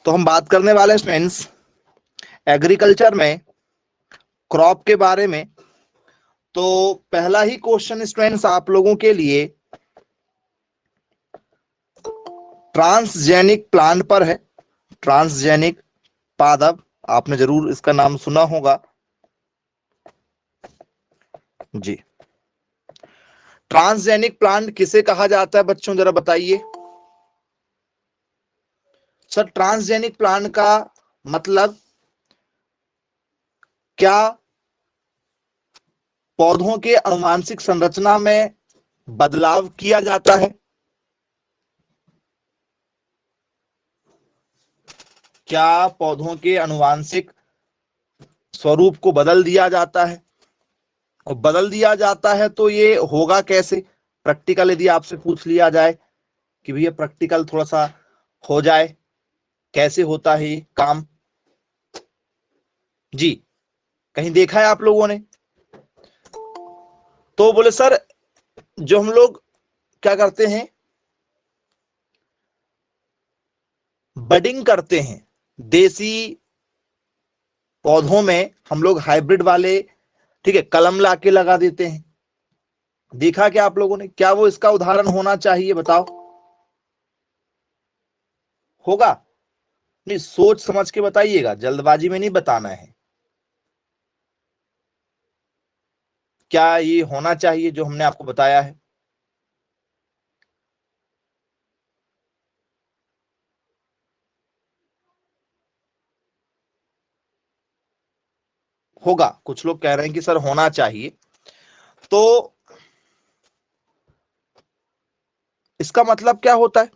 तो हम बात करने वाले हैं स्टूडेंट्स एग्रीकल्चर में क्रॉप के बारे में। तो पहला ही क्वेश्चन स्टूडेंट्स आप लोगों के लिए ट्रांसजेनिक प्लांट पर है। ट्रांसजेनिक पादप, आपने जरूर इसका नाम सुना होगा जी। ट्रांसजेनिक प्लांट किसे कहा जाता है बच्चों, जरा बताइए। सर ट्रांसजेनिक प्लांट का मतलब क्या पौधों के आनुवंशिक संरचना में बदलाव किया जाता है? क्या पौधों के आनुवंशिक स्वरूप को बदल दिया जाता है? और बदल दिया जाता है तो ये होगा कैसे? प्रैक्टिकल यदि आपसे पूछ लिया जाए कि भैया प्रैक्टिकल थोड़ा सा हो जाए, कैसे होता है ये काम जी, कहीं देखा है आप लोगों ने? तो बोले सर जो हम लोग क्या करते हैं, बडिंग करते हैं देसी पौधों में, हम लोग हाइब्रिड वाले, ठीक है, कलम लाके लगा देते हैं। देखा क्या आप लोगों ने? क्या वो इसका उदाहरण होना चाहिए? बताओ, होगा? नहीं, सोच समझ के बताइएगा, जल्दबाजी में नहीं बताना है। क्या ये होना चाहिए जो हमने आपको बताया है? होगा, कुछ लोग कह रहे हैं कि सर होना चाहिए। तो इसका मतलब क्या होता है?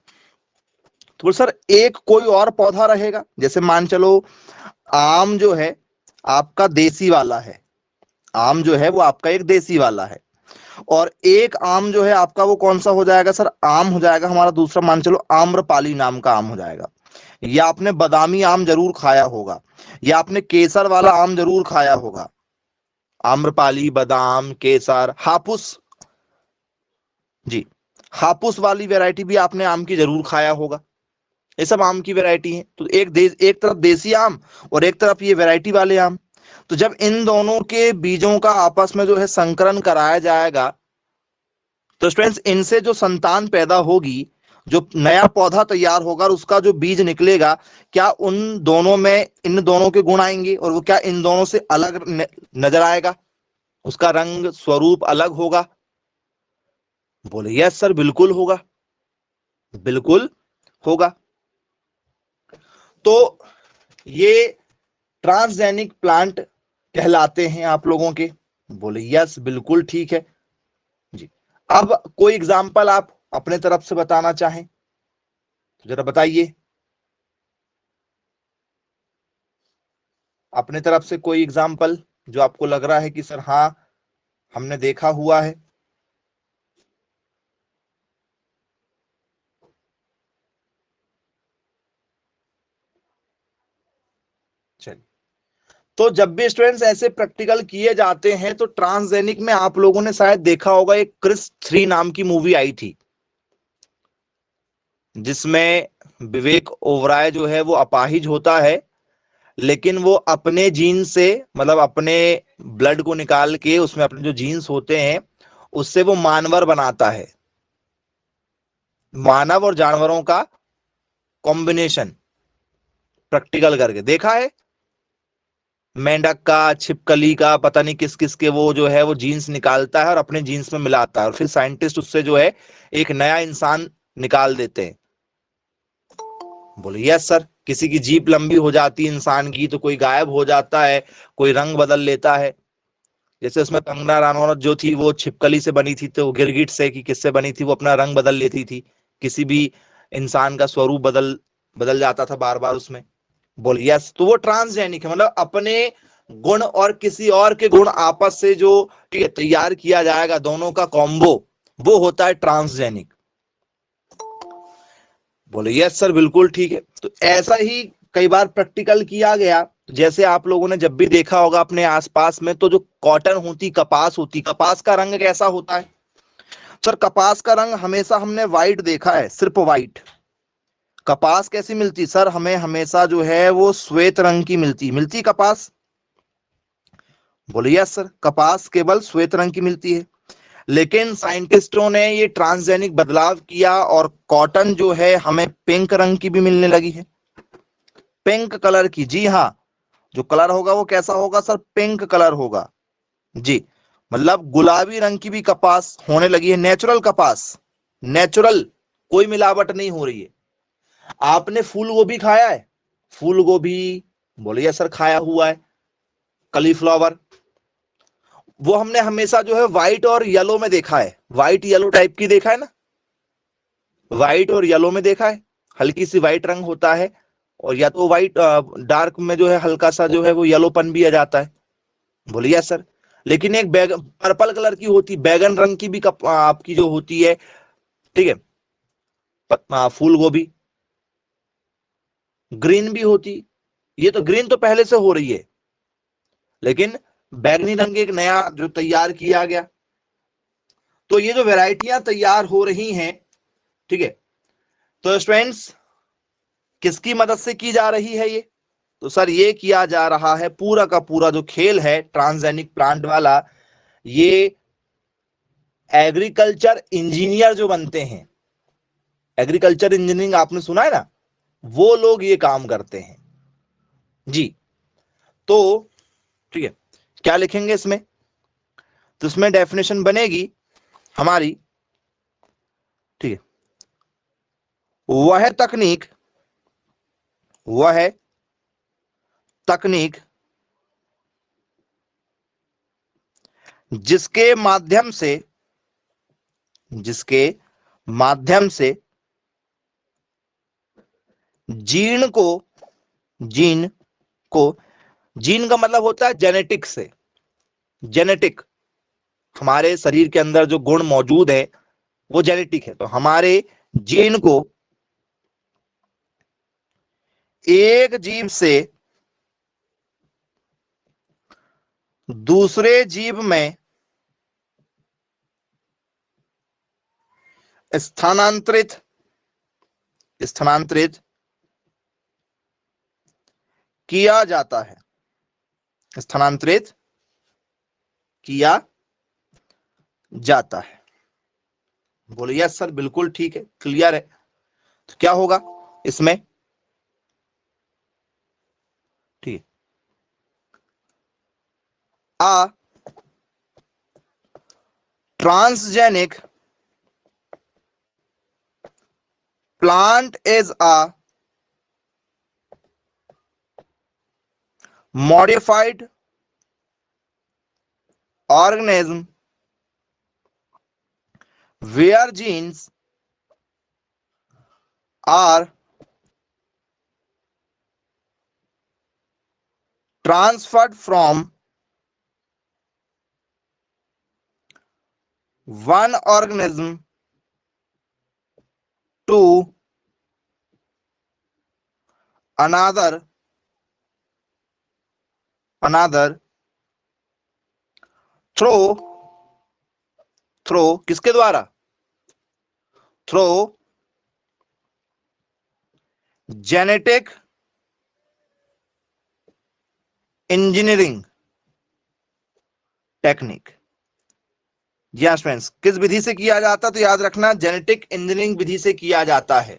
तो सर एक कोई और पौधा रहेगा, जैसे मान चलो आम जो है आपका देसी वाला है, आम जो है वो आपका एक देसी वाला है, और एक आम जो है आपका वो कौन सा हो जाएगा सर? आम हो जाएगा हमारा दूसरा, मान चलो आम्रपाली नाम का आम हो जाएगा। या आपने बादामी आम जरूर खाया होगा, या आपने केसर वाला आम जरूर खाया होगा। आम्रपाली, बादाम, केसर, हापुस जी, हापुस वाली वैरायटी भी आपने आम की जरूर खाया होगा। ये सब आम की वैरायटी है। तो एक तरफ देसी आम और एक तरफ ये वैरायटी वाले आम। तो जब इन दोनों के बीजों का आपस में जो है संकरण कराया जाएगा, तो स्टूडेंट्स इनसे जो संतान पैदा होगी, जो नया पौधा तैयार होगा और उसका जो बीज निकलेगा, क्या उन दोनों में इन दोनों के गुण आएंगे? और वो क्या इन दोनों से अलग नजर आएगा? उसका रंग स्वरूप अलग होगा? बोले यस सर, बिल्कुल होगा, बिल्कुल होगा। तो ये ट्रांसजेनिक प्लांट कहलाते हैं आप लोगों के। बोले यस, बिल्कुल ठीक है जी। अब कोई एग्जाम्पल आप अपने तरफ से बताना चाहें तो जरा बताइए, अपने तरफ से कोई एग्जाम्पल जो आपको लग रहा है कि सर हाँ हमने देखा हुआ है। चलिए, तो जब भी स्टूडेंट्स ऐसे प्रैक्टिकल किए जाते हैं तो ट्रांसजेनिक में आप लोगों ने शायद देखा होगा, एक क्रिस 3 नाम की मूवी आई थी, जिसमें विवेक ओबराय जो है वो अपाहिज होता है, लेकिन वो अपने जीन से, मतलब अपने ब्लड को निकाल के उसमें अपने जो जीन्स होते हैं उससे वो मानवर बनाता है, मानव और जानवरों का कॉम्बिनेशन प्रैक्टिकल करके देखा है। मेंढक का, छिपकली का, पता नहीं किस किस के वो जो है वो जीन्स निकालता है और अपने जीन्स में मिलाता है, और फिर साइंटिस्ट उससे जो है एक नया इंसान निकाल देते हैं। बोले यस सर, किसी की जीप लंबी हो जाती है इंसान की तो कोई गायब हो जाता है, कोई रंग बदल लेता है। जैसे उसमें कंगना रनौत जो थी वो छिपकली से बनी थी, तो गिरगिट से कि किससे बनी थी, वो अपना रंग बदल लेती थी, किसी भी इंसान का स्वरूप बदल बदल जाता था बार बार उसमें। बोल यस, तो वो ट्रांसजेनिक है, मतलब अपने गुण और किसी और के गुण आपस से जो, ठीक है, तैयार किया जाएगा, दोनों का कॉम्बो, वो होता है ट्रांसजेनिक। बोले यस सर, बिल्कुल ठीक है। तो ऐसा ही कई बार प्रैक्टिकल किया गया, जैसे आप लोगों ने जब भी देखा होगा अपने आसपास में, तो जो कॉटन होती, कपास होती, कपास का रंग कैसा होता है सर? कपास का रंग हमेशा हमने व्हाइट देखा है, सिर्फ व्हाइट। कपास कैसी मिलती सर? हमें हमेशा जो है वो श्वेत रंग की मिलती कपास। बोलिए सर, कपास केवल श्वेत रंग की मिलती है। लेकिन साइंटिस्टों ने ये ट्रांसजेनिक बदलाव किया और कॉटन जो है हमें पिंक रंग की भी मिलने लगी है, पिंक कलर की। जी हाँ, जो कलर होगा वो कैसा होगा सर? पिंक कलर होगा जी। मतलब गुलाबी रंग की भी कपास होने लगी है, नेचुरल कपास, नेचुरल, कोई मिलावट नहीं हो रही है। आपने फूल गोभी खाया है? फूल गोभी, बोलिए सर, खाया हुआ है। कलीफ्लावर, वो हमने हमेशा जो है व्हाइट और येलो में देखा है, व्हाइट येलो टाइप की देखा है ना, व्हाइट और येलो में देखा है, हल्की सी व्हाइट रंग होता है, और या तो व्हाइट डार्क में जो है हल्का सा जो है वो येलोपन भी आ जाता है। बोलिए सर। लेकिन एक बैगन पर्पल कलर की होती, बैगन रंग की भी आपकी जो होती है, ठीक है, फूल गोभी ग्रीन भी होती। ये तो ग्रीन तो पहले से हो रही है, लेकिन बैगनी रंग एक नया जो तैयार किया गया। तो ये जो वैरायटियां तैयार हो रही हैं, ठीक है, तो स्टूडेंट्स किसकी मदद से की जा रही है ये? तो सर ये किया जा रहा है, पूरा का पूरा जो खेल है ट्रांसजेनिक प्लांट वाला, ये एग्रीकल्चर इंजीनियर जो बनते हैं, एग्रीकल्चर इंजीनियरिंग आपने सुना है ना, वो लोग ये काम करते हैं जी। तो ठीक है, क्या लिखेंगे इसमें? तो इसमें डेफिनेशन बनेगी हमारी, ठीक है, वह तकनीक, वह तकनीक जिसके माध्यम से, जिसके माध्यम से जीन को, जीन को, जीन का मतलब होता है जेनेटिक से, जेनेटिक, हमारे शरीर के अंदर जो गुण मौजूद है वो जेनेटिक है। तो हमारे जीन को एक जीव से दूसरे जीव में स्थानांतरित, स्थानांतरित किया जाता है, स्थानांतरित किया जाता है। बोलिए यस सर, बिल्कुल ठीक है, क्लियर है। तो क्या होगा इसमें? ठीक है, आ transgenic plant is a modified organism where genes are transferred from one organism to another, another through, through किसके द्वारा? through genetic engineering technique. जी हाँ फ्रेंड्स, किस विधि से किया जाता है? तो याद रखना, जेनेटिक इंजीनियरिंग विधि से किया जाता है,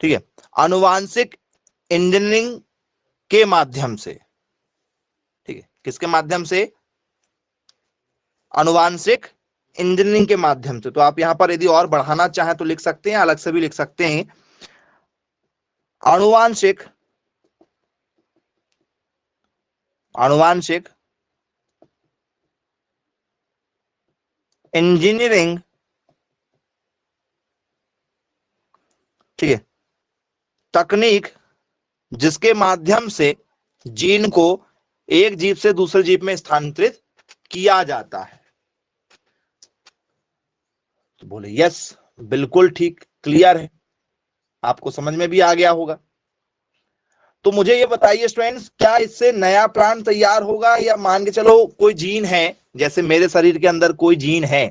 ठीक है, आनुवांशिक इंजीनियरिंग के माध्यम से, ठीक है, किसके माध्यम से? आनुवांशिक इंजीनियरिंग के माध्यम से। तो आप यहां पर यदि और बढ़ाना चाहें तो लिख सकते हैं, अलग से भी लिख सकते हैं, आनुवांशिक, आनुवांशिक इंजीनियरिंग, ठीक है, तकनीक जिसके माध्यम से जीन को एक जीव से दूसरे जीव में स्थानांतरित किया जाता है। तो बोले यस, बिल्कुल ठीक, क्लियर है, आपको समझ में भी आ गया होगा। तो मुझे ये बताइए स्टूडेंट्स, क्या इससे नया प्लांट तैयार होगा? या मान के चलो कोई जीन है, जैसे मेरे शरीर के अंदर कोई जीन है,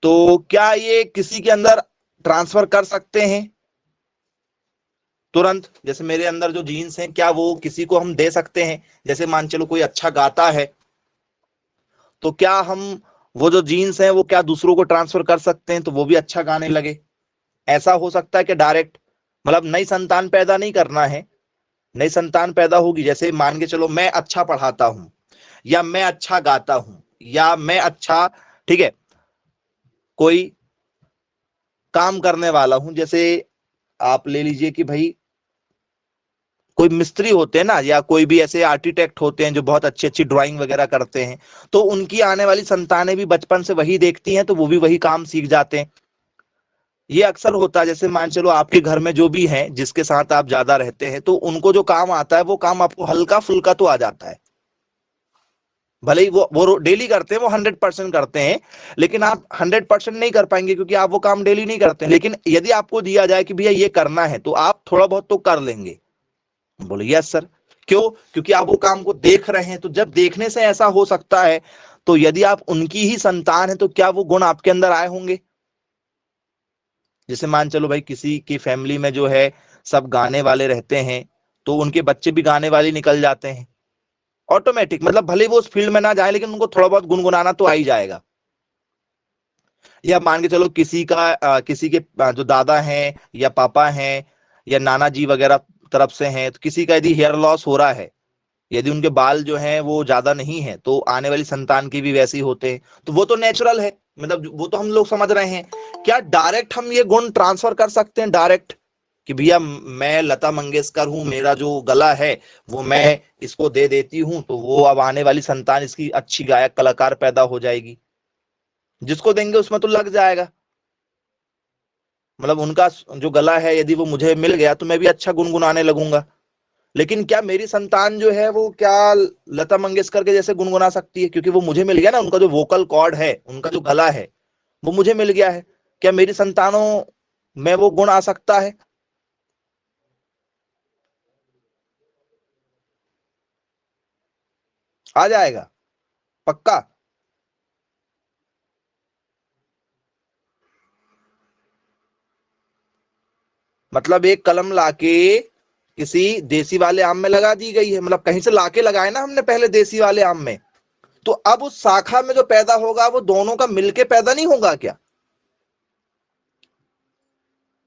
तो क्या ये किसी के अंदर ट्रांसफर कर सकते हैं तुरंत? जैसे मेरे अंदर जो जीन्स हैं, क्या वो किसी को हम दे सकते हैं? जैसे मान चलो कोई अच्छा गाता है, तो क्या हम वो जो जीन्स है वो क्या दूसरों को ट्रांसफर कर सकते हैं तो वो भी अच्छा गाने लगे? ऐसा हो सकता है कि डायरेक्ट, मतलब नई संतान पैदा नहीं करना है। नई संतान पैदा होगी, जैसे मान के चलो मैं अच्छा पढ़ाता हूं, या मैं अच्छा गाता हूं, या मैं अच्छा, ठीक है, कोई काम करने वाला हूं। जैसे आप ले लीजिए कि भाई कोई मिस्त्री होते हैं ना, या कोई भी ऐसे आर्किटेक्ट होते हैं जो बहुत अच्छी अच्छी ड्राइंग वगैरह करते हैं, तो उनकी आने वाली संतानें भी बचपन से वही देखती हैं, तो वो भी वही काम सीख जाते हैं। ये अक्सर होता है। जैसे मान चलो आपके घर में जो भी है, जिसके साथ आप ज्यादा रहते हैं, तो उनको जो काम आता है वो काम आपको हल्का फुल्का तो आ जाता है। भले ही वो डेली करते हैं, वो 100% करते हैं, लेकिन आप 100% नहीं कर पाएंगे क्योंकि आप वो काम डेली नहीं करते हैं। लेकिन यदि आपको दिया जाए कि भैया ये करना है, तो आप थोड़ा बहुत तो कर लेंगे। बोले यस सर। क्यों? क्योंकि आप वो काम को देख रहे हैं। तो जब देखने से ऐसा हो सकता है, तो यदि आप उनकी ही संतान है, तो क्या वो गुण आपके अंदर आए होंगे? जैसे मान चलो भाई किसी की फैमिली में जो है सब गाने वाले रहते हैं, तो उनके बच्चे भी गाने वाले निकल जाते हैं ऑटोमेटिक। मतलब भले वो उस फील्ड में ना जाए, लेकिन उनको थोड़ा बहुत गुनगुनाना तो आ ही जाएगा। या मान के चलो किसी का किसी के जो दादा हैं या पापा हैं या नाना जी वगैरह तरफ से हैं, तो किसी का यदि हेयर लॉस हो रहा है, यदि उनके बाल जो हैं वो ज्यादा नहीं है, तो आने वाली संतान के भी वैसे ही होते हैं। तो वो तो नेचुरल है, मतलब वो तो हम लोग समझ रहे हैं। क्या डायरेक्ट हम ये गुण ट्रांसफर कर सकते हैं डायरेक्ट, कि भैया मैं लता मंगेशकर हूं, मेरा जो गला है वो मैं इसको दे देती हूं, तो वो अब आने वाली संतान इसकी अच्छी गायक कलाकार पैदा हो जाएगी? जिसको देंगे उसमें तो लग जाएगा। मतलब उनका जो गला है यदि वो मुझे मिल गया, तो मैं भी अच्छा गुनगुनाने लगूंगा। लेकिन क्या मेरी संतान जो है वो क्या लता मंगेशकर के जैसे गुनगुना सकती है? क्योंकि वो मुझे मिल गया ना, उनका जो वोकल कॉर्ड है, उनका जो गला है, वो मुझे मिल गया है। क्या मेरी संतानों में वो गुण आ सकता है? आ जाएगा पक्का। मतलब एक कलम लाके किसी देसी वाले आम में लगा दी गई है, मतलब कहीं से लाके लगाए ना हमने पहले देसी वाले आम में, तो अब उस शाखा में जो पैदा होगा वो दोनों का मिलके पैदा नहीं होगा क्या?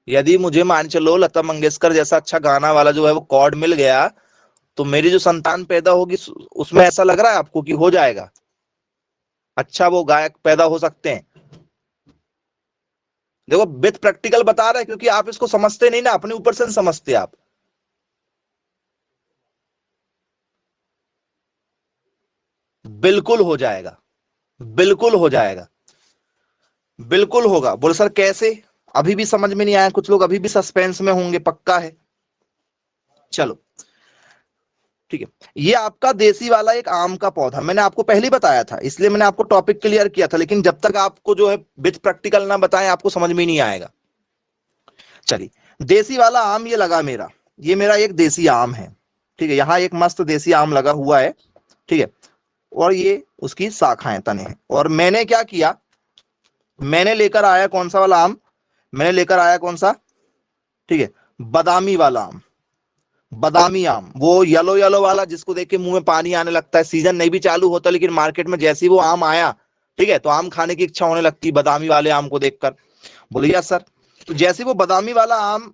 यदि मुझे मान चलो लता मंगेशकर जैसा अच्छा गाना वाला जो है वो कॉर्ड मिल गया, तो मेरी जो संतान पैदा होगी उसमें ऐसा लग रहा है आपको कि हो जाएगा अच्छा, वो गायक पैदा हो सकते हैं? देखो विथ प्रैक्टिकल बता रहा है, क्योंकि आप इसको समझते नहीं ना, अपने ऊपर से नहीं समझते आप। बिल्कुल हो जाएगा, बिल्कुल हो जाएगा, बिल्कुल होगा। बोले सर कैसे? अभी भी समझ में नहीं आया, कुछ लोग अभी भी सस्पेंस में होंगे, पक्का है। चलो ठीक है। ये आपका देसी वाला एक आम का पौधा मैंने आपको पहले ही बताया था, इसलिए मैंने आपको टॉपिक क्लियर किया था। लेकिन जब तक आपको जो है विथ प्रैक्टिकल ना बताएं, आपको समझ में नहीं आएगा। चलिए, देसी वाला आम ये लगा मेरा, ये मेरा एक देसी आम है। ठीक है, यहाँ एक मस्त देसी आम लगा हुआ है। ठीक है, और ये उसकी शाखाएं, तने हैं। और मैंने क्या किया, मैंने लेकर आया कौन सा वाला आम? मैंने लेकर आया कौन सा? ठीक है, बादामी वाला आम। बादामी आम, वो येलो येलो वाला जिसको देख के मुंह में पानी आने लगता है। सीजन नहीं भी चालू होता, लेकिन मार्केट में जैसे ही वो आम आया, ठीक है, तो आम खाने की इच्छा होने लगती है बादामी वाले आम को देखकर। बोले यस सर। तो जैसे वो बादामी वाला आम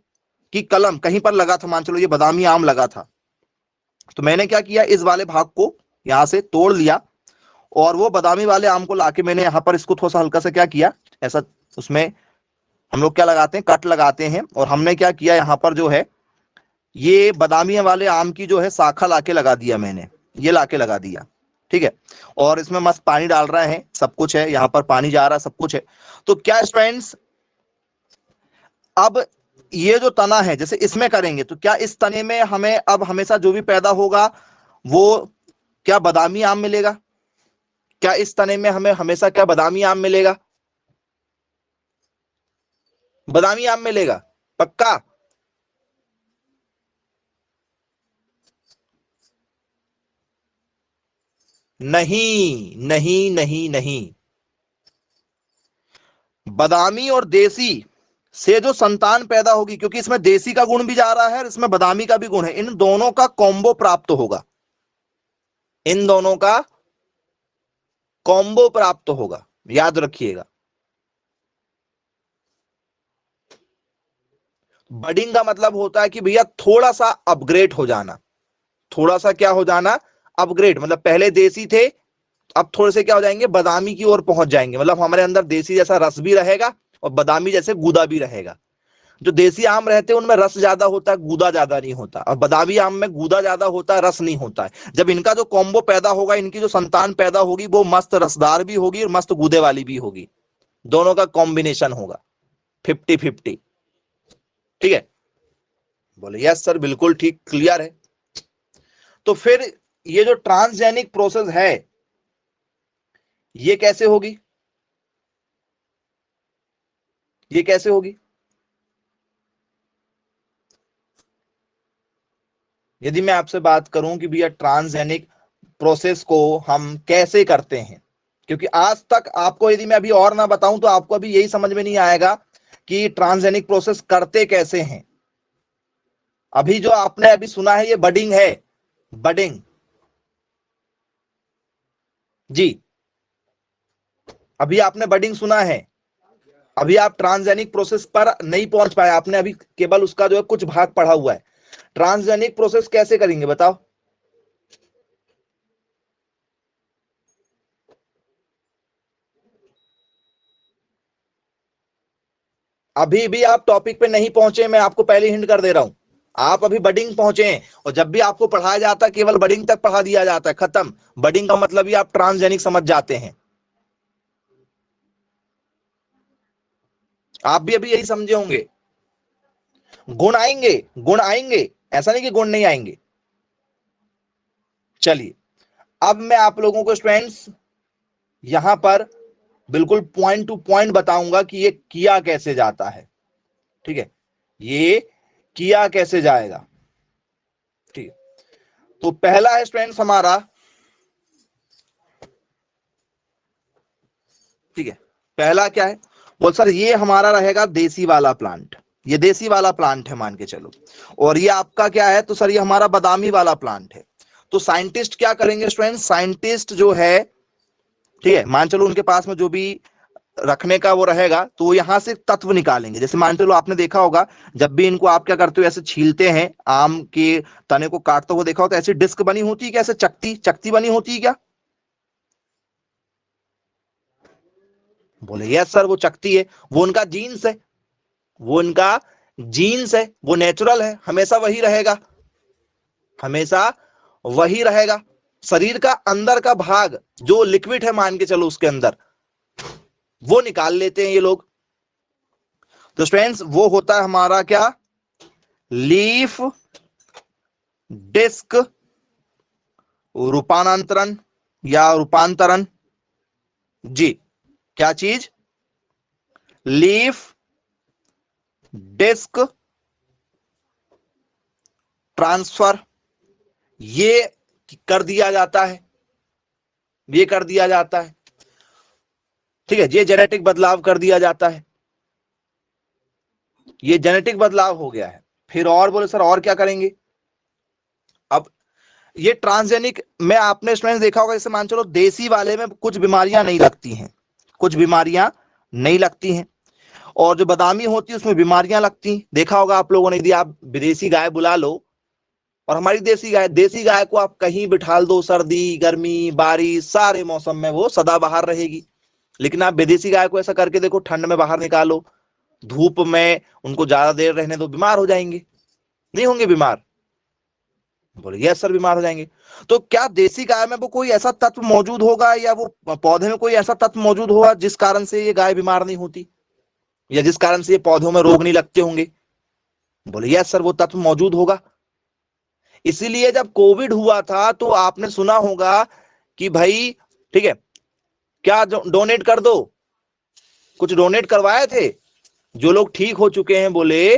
की कलम कहीं पर लगा था, मान चलो ये बादामी आम लगा था, तो मैंने क्या किया, इस वाले भाग को यहां से तोड़ लिया, और वो बादामी वाले आम को लाके मैंने यहाँ पर इसको थोड़ा सा हल्का से क्या किया, ऐसा, उसमें हम लोग क्या लगाते हैं, कट लगाते हैं। और हमने क्या किया, यहाँ पर जो है ये बादामी वाले आम की जो है शाखा लाके लगा दिया मैंने, ये लाके लगा दिया। ठीक है, और इसमें मस्त पानी डाल रहे हैं, सब कुछ है यहाँ पर, पानी जा रहा है, सब कुछ है। तो क्या स्टूडेंट्स, अब ये जो तना है, जैसे इसमें करेंगे, तो क्या इस तने में हमें अब हमेशा जो भी पैदा होगा वो क्या बादामी आम मिलेगा? क्या इस तने में हमें हमेशा क्या बादामी आम मिलेगा? बादामी आम मिलेगा पक्का? नहीं नहीं नहीं नहीं, बादामी और देसी से जो संतान पैदा होगी, क्योंकि इसमें देसी का गुण भी जा रहा है और इसमें बादामी का भी गुण है, इन दोनों का कॉम्बो प्राप्त होगा, इन दोनों का कॉम्बो प्राप्त होगा, याद रखिएगा। बडिंग का मतलब होता है कि भैया थोड़ा सा अपग्रेड हो जाना, थोड़ा सा क्या हो जाना, अपग्रेड, मतलब पहले देसी थे, अब थोड़े से क्या हो जाएंगे, बादामी की ओर पहुंच जाएंगे, मतलब हमारे अंदर देसी जैसा रस भी रहेगा और बादामी जैसे गूदा भी रहेगा। जो देसी आम रहते हैं उनमें रस ज्यादा होता है, गूदा ज्यादा नहीं होता, और बादामी आम में गूदा ज्यादा होता है, रस नहीं होता है। जब इनका जो कॉम्बो पैदा होगा, इनकी जो संतान पैदा होगी, वो मस्त रसदार भी होगी और मस्त गूदे वाली भी होगी, दोनों का कॉम्बिनेशन होगा 50-50। ठीक है, बोले यस सर, बिल्कुल ठीक, क्लियर है। तो फिर ये जो ट्रांसजेनिक प्रोसेस है, ये कैसे होगी, ये कैसे होगी? यदि मैं आपसे बात करूं कि भैया ट्रांसजेनिक प्रोसेस को हम कैसे करते हैं, क्योंकि आज तक आपको यदि मैं अभी और ना बताऊं तो आपको अभी यही समझ में नहीं आएगा कि ट्रांसजेनिक प्रोसेस करते कैसे हैं। अभी जो आपने अभी सुना है ये बडिंग है, बडिंग जी, अभी आपने बडिंग सुना है, अभी आप ट्रांसजेनिक प्रोसेस पर नहीं पहुंच पाए, आपने अभी केवल उसका जो है कुछ भाग पढ़ा हुआ है। ट्रांसजेनिक प्रोसेस कैसे करेंगे बताओ? अभी भी आप टॉपिक पे नहीं पहुंचे, मैं आपको पहले हिंट कर दे रहा हूं, आप अभी बडिंग पहुंचे हैं, और जब भी आपको पढ़ाया जाता है केवल बडिंग तक पढ़ा दिया जाता है, खत्म। बडिंग का मतलब ही आप ट्रांसजेनिक समझ जाते हैं। आप भी अभी यही समझे होंगे। गुण आएंगे, गुण आएंगे, ऐसा नहीं कि गुण नहीं आएंगे। चलिए, अब मैं आप लोगों को स्टूडेंट्स यहां पर बिल्कुल पॉइंट टू पॉइंट बताऊंगा कि ये किया कैसे जाता है। ठीक है, ये किया कैसे जाएगा। ठीक है, तो पहला है स्टूडेंट्स हमारा, ठीक है, पहला क्या है, बोल सर ये हमारा रहेगा देसी वाला प्लांट, ये देसी वाला प्लांट है मान के चलो, और ये आपका क्या है, तो सर ये हमारा बादामी वाला प्लांट है। तो साइंटिस्ट क्या करेंगे स्टूडेंट, साइंटिस्ट जो है, ठीक है, मान चलो उनके पास में जो भी रखने का वो रहेगा, तो वो यहां से तत्व निकालेंगे। जैसे मान चलो आपने देखा होगा, जब भी इनको आप क्या करते हो, ऐसे छीलते हैं, आम के तने को काटते हुए देखा हो, तो ऐसी डिस्क बनी होती है क्या, ऐसे चकती चकती बनी होती है क्या? बोले यस सर, वो चकती है, वो उनका जीन्स है, वो उनका जीन्स है, वो नेचुरल है, हमेशा वही रहेगा, हमेशा वही रहेगा। शरीर का अंदर का भाग जो लिक्विड है मान के चलो उसके अंदर, वो निकाल लेते हैं ये लोग। तो स्टूडेंट्स वो होता है हमारा क्या, लीफ डिस्क रूपांतरण या रूपांतरण जी। क्या चीज, लीफ डिस्क ट्रांसफर, ये कर दिया जाता है, ये कर दिया जाता है। ठीक है, ये जेनेटिक बदलाव कर दिया जाता है, ये जेनेटिक बदलाव हो गया है। फिर और बोले सर और क्या करेंगे? अब ये ट्रांसजेनिक में आपने स्टूडेंट्स देखा होगा, जैसे मान चलो देसी वाले में कुछ बीमारियां नहीं लगती हैं, कुछ बीमारियां नहीं लगती हैं, और जो बादामी होती है उसमें बीमारियां लगती हैं। देखा होगा आप लोगों ने, यदि आप विदेशी गाय बुला लो और हमारी देसी गाय को आप कहीं बिठाल दो, सर्दी गर्मी बारिश सारे मौसम में वो सदा बाहर रहेगी। लेकिन आप विदेशी गाय को ऐसा करके देखो, ठंड में बाहर निकालो, धूप में उनको ज्यादा देर रहने दो, बीमार हो जाएंगे, नहीं होंगे बीमार? बोले यस सर, बीमार हो जाएंगे। तो क्या देसी गाय में वो कोई ऐसा तत्व मौजूद होगा, या वो पौधे में कोई ऐसा तत्व मौजूद होगा जिस कारण से ये गाय बीमार नहीं होती, या जिस कारण से ये पौधों में रोग नहीं लगते होंगे? बोले यस सर, वो तत्व मौजूद होगा। इसीलिए जब कोविड हुआ था तो आपने सुना होगा कि भाई, ठीक है, क्या डोनेट कर दो, कुछ डोनेट करवाए थे। जो लोग ठीक हो चुके हैं, बोले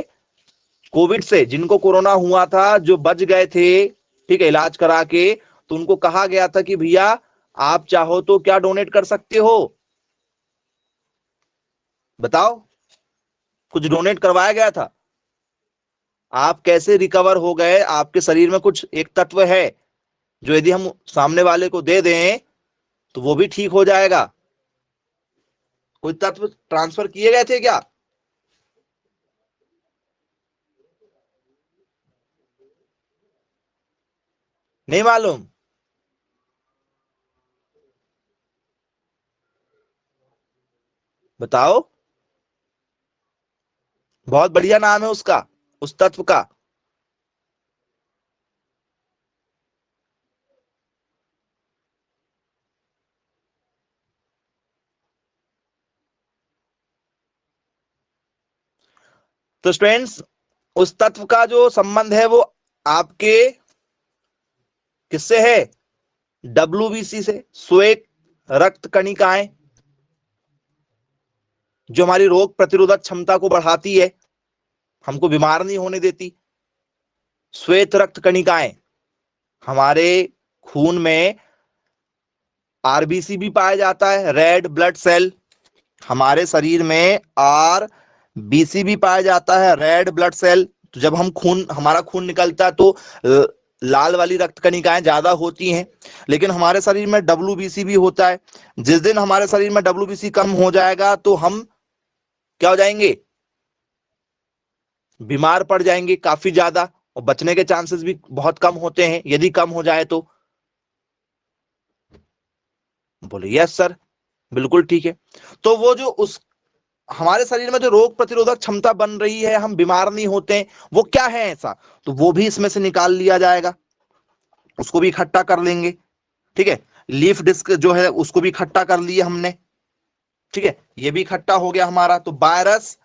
कोविड से, जिनको कोरोना हुआ था, जो बच गए थे, ठीक है, इलाज करा के, तो उनको कहा गया था कि भैया आप चाहो तो क्या डोनेट कर सकते हो, बताओ? कुछ डोनेट करवाया गया था? आप कैसे रिकवर हो गए? आपके शरीर में कुछ एक तत्व है जो यदि हम सामने वाले को दे दें तो वो भी ठीक हो जाएगा। कोई तत्व ट्रांसफर किए गए थे क्या? नहीं मालूम? बताओ। बहुत बढ़िया नाम है उसका, उस तत्व का। तो स्टूडेंट्स, उस तत्व का जो संबंध है वो आपके किससे है? WBC से, श्वेत रक्त कणिकाएं, जो हमारी रोग प्रतिरोधक क्षमता को बढ़ाती है, हमको बीमार नहीं होने देती। श्वेत रक्त कणिकाएं, हमारे खून में RBC भी पाया जाता है, रेड ब्लड सेल। हमारे शरीर में RBC भी पाया जाता है, रेड ब्लड सेल। तो जब हम हमारा खून निकलता है तो लाल वाली रक्त कणिकाएं ज्यादा होती हैं, लेकिन हमारे शरीर में WBC भी होता है। जिस दिन हमारे शरीर में WBC कम हो जाएगा तो हम क्या हो जाएंगे? बीमार पड़ जाएंगे काफी ज्यादा, और बचने के चांसेस भी बहुत कम होते हैं यदि कम हो जाए तो। बोले यस सर, बिल्कुल ठीक है। तो वो जो उस हमारे शरीर में जो रोग प्रतिरोधक क्षमता बन रही है, हम बीमार नहीं होते हैं, वो क्या है ऐसा? तो वो भी इसमें से निकाल लिया जाएगा, उसको भी इकट्ठा कर लेंगे। ठीक है, लीफ डिस्क जो है उसको भी इकट्ठा कर लिया हमने। ठीक है, ये भी इकट्ठा हो गया हमारा। तो वायरस,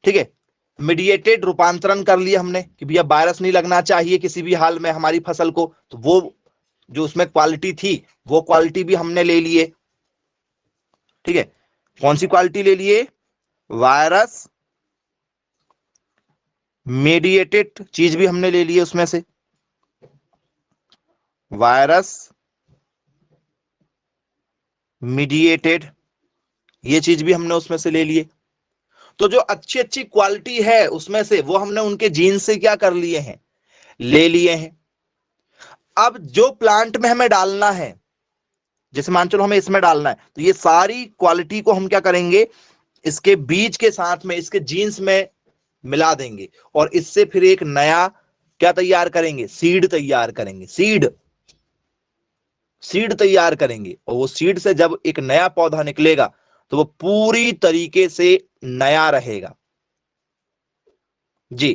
ठीक है, मीडिएटेड रूपांतरण कर लिया हमने कि भैया वायरस नहीं लगना चाहिए किसी भी हाल में हमारी फसल को, तो वो जो उसमें क्वालिटी थी वो क्वालिटी भी हमने ले लिए। ठीक है, कौन सी क्वालिटी ले लिए? वायरस मीडिएटेड चीज भी हमने ले लिए उसमें से, वायरस मीडिएटेड ये चीज भी हमने उसमें से ले लिए। तो जो अच्छी अच्छी क्वालिटी है उसमें से वो हमने उनके जीन से क्या कर लिए हैं? ले लिए हैं। अब जो प्लांट में हमें डालना है, जैसे मान चलो हमें इसमें डालना है, तो ये सारी क्वालिटी को हम क्या करेंगे? इसके बीज के साथ में इसके जीन्स में मिला देंगे, और इससे फिर एक नया क्या तैयार करेंगे? सीड तैयार करेंगे। सीड तैयार करेंगे, और वो सीड से जब एक नया पौधा निकलेगा तो वो पूरी तरीके से नया रहेगा। जी,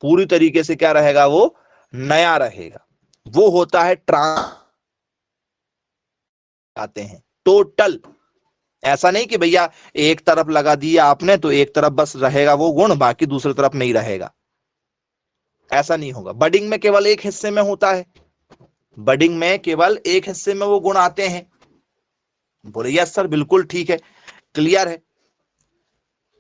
पूरी तरीके से क्या रहेगा? वो नया रहेगा। वो होता है आते हैं टोटल। ऐसा नहीं कि भैया एक तरफ लगा दिया आपने तो एक तरफ बस रहेगा वो गुण, बाकी दूसरी तरफ नहीं रहेगा। ऐसा नहीं होगा। बडिंग में केवल एक हिस्से में होता है, बडिंग में केवल एक हिस्से में वो गुण आते हैं। बोले यस सर, बिल्कुल ठीक है, क्लियर है।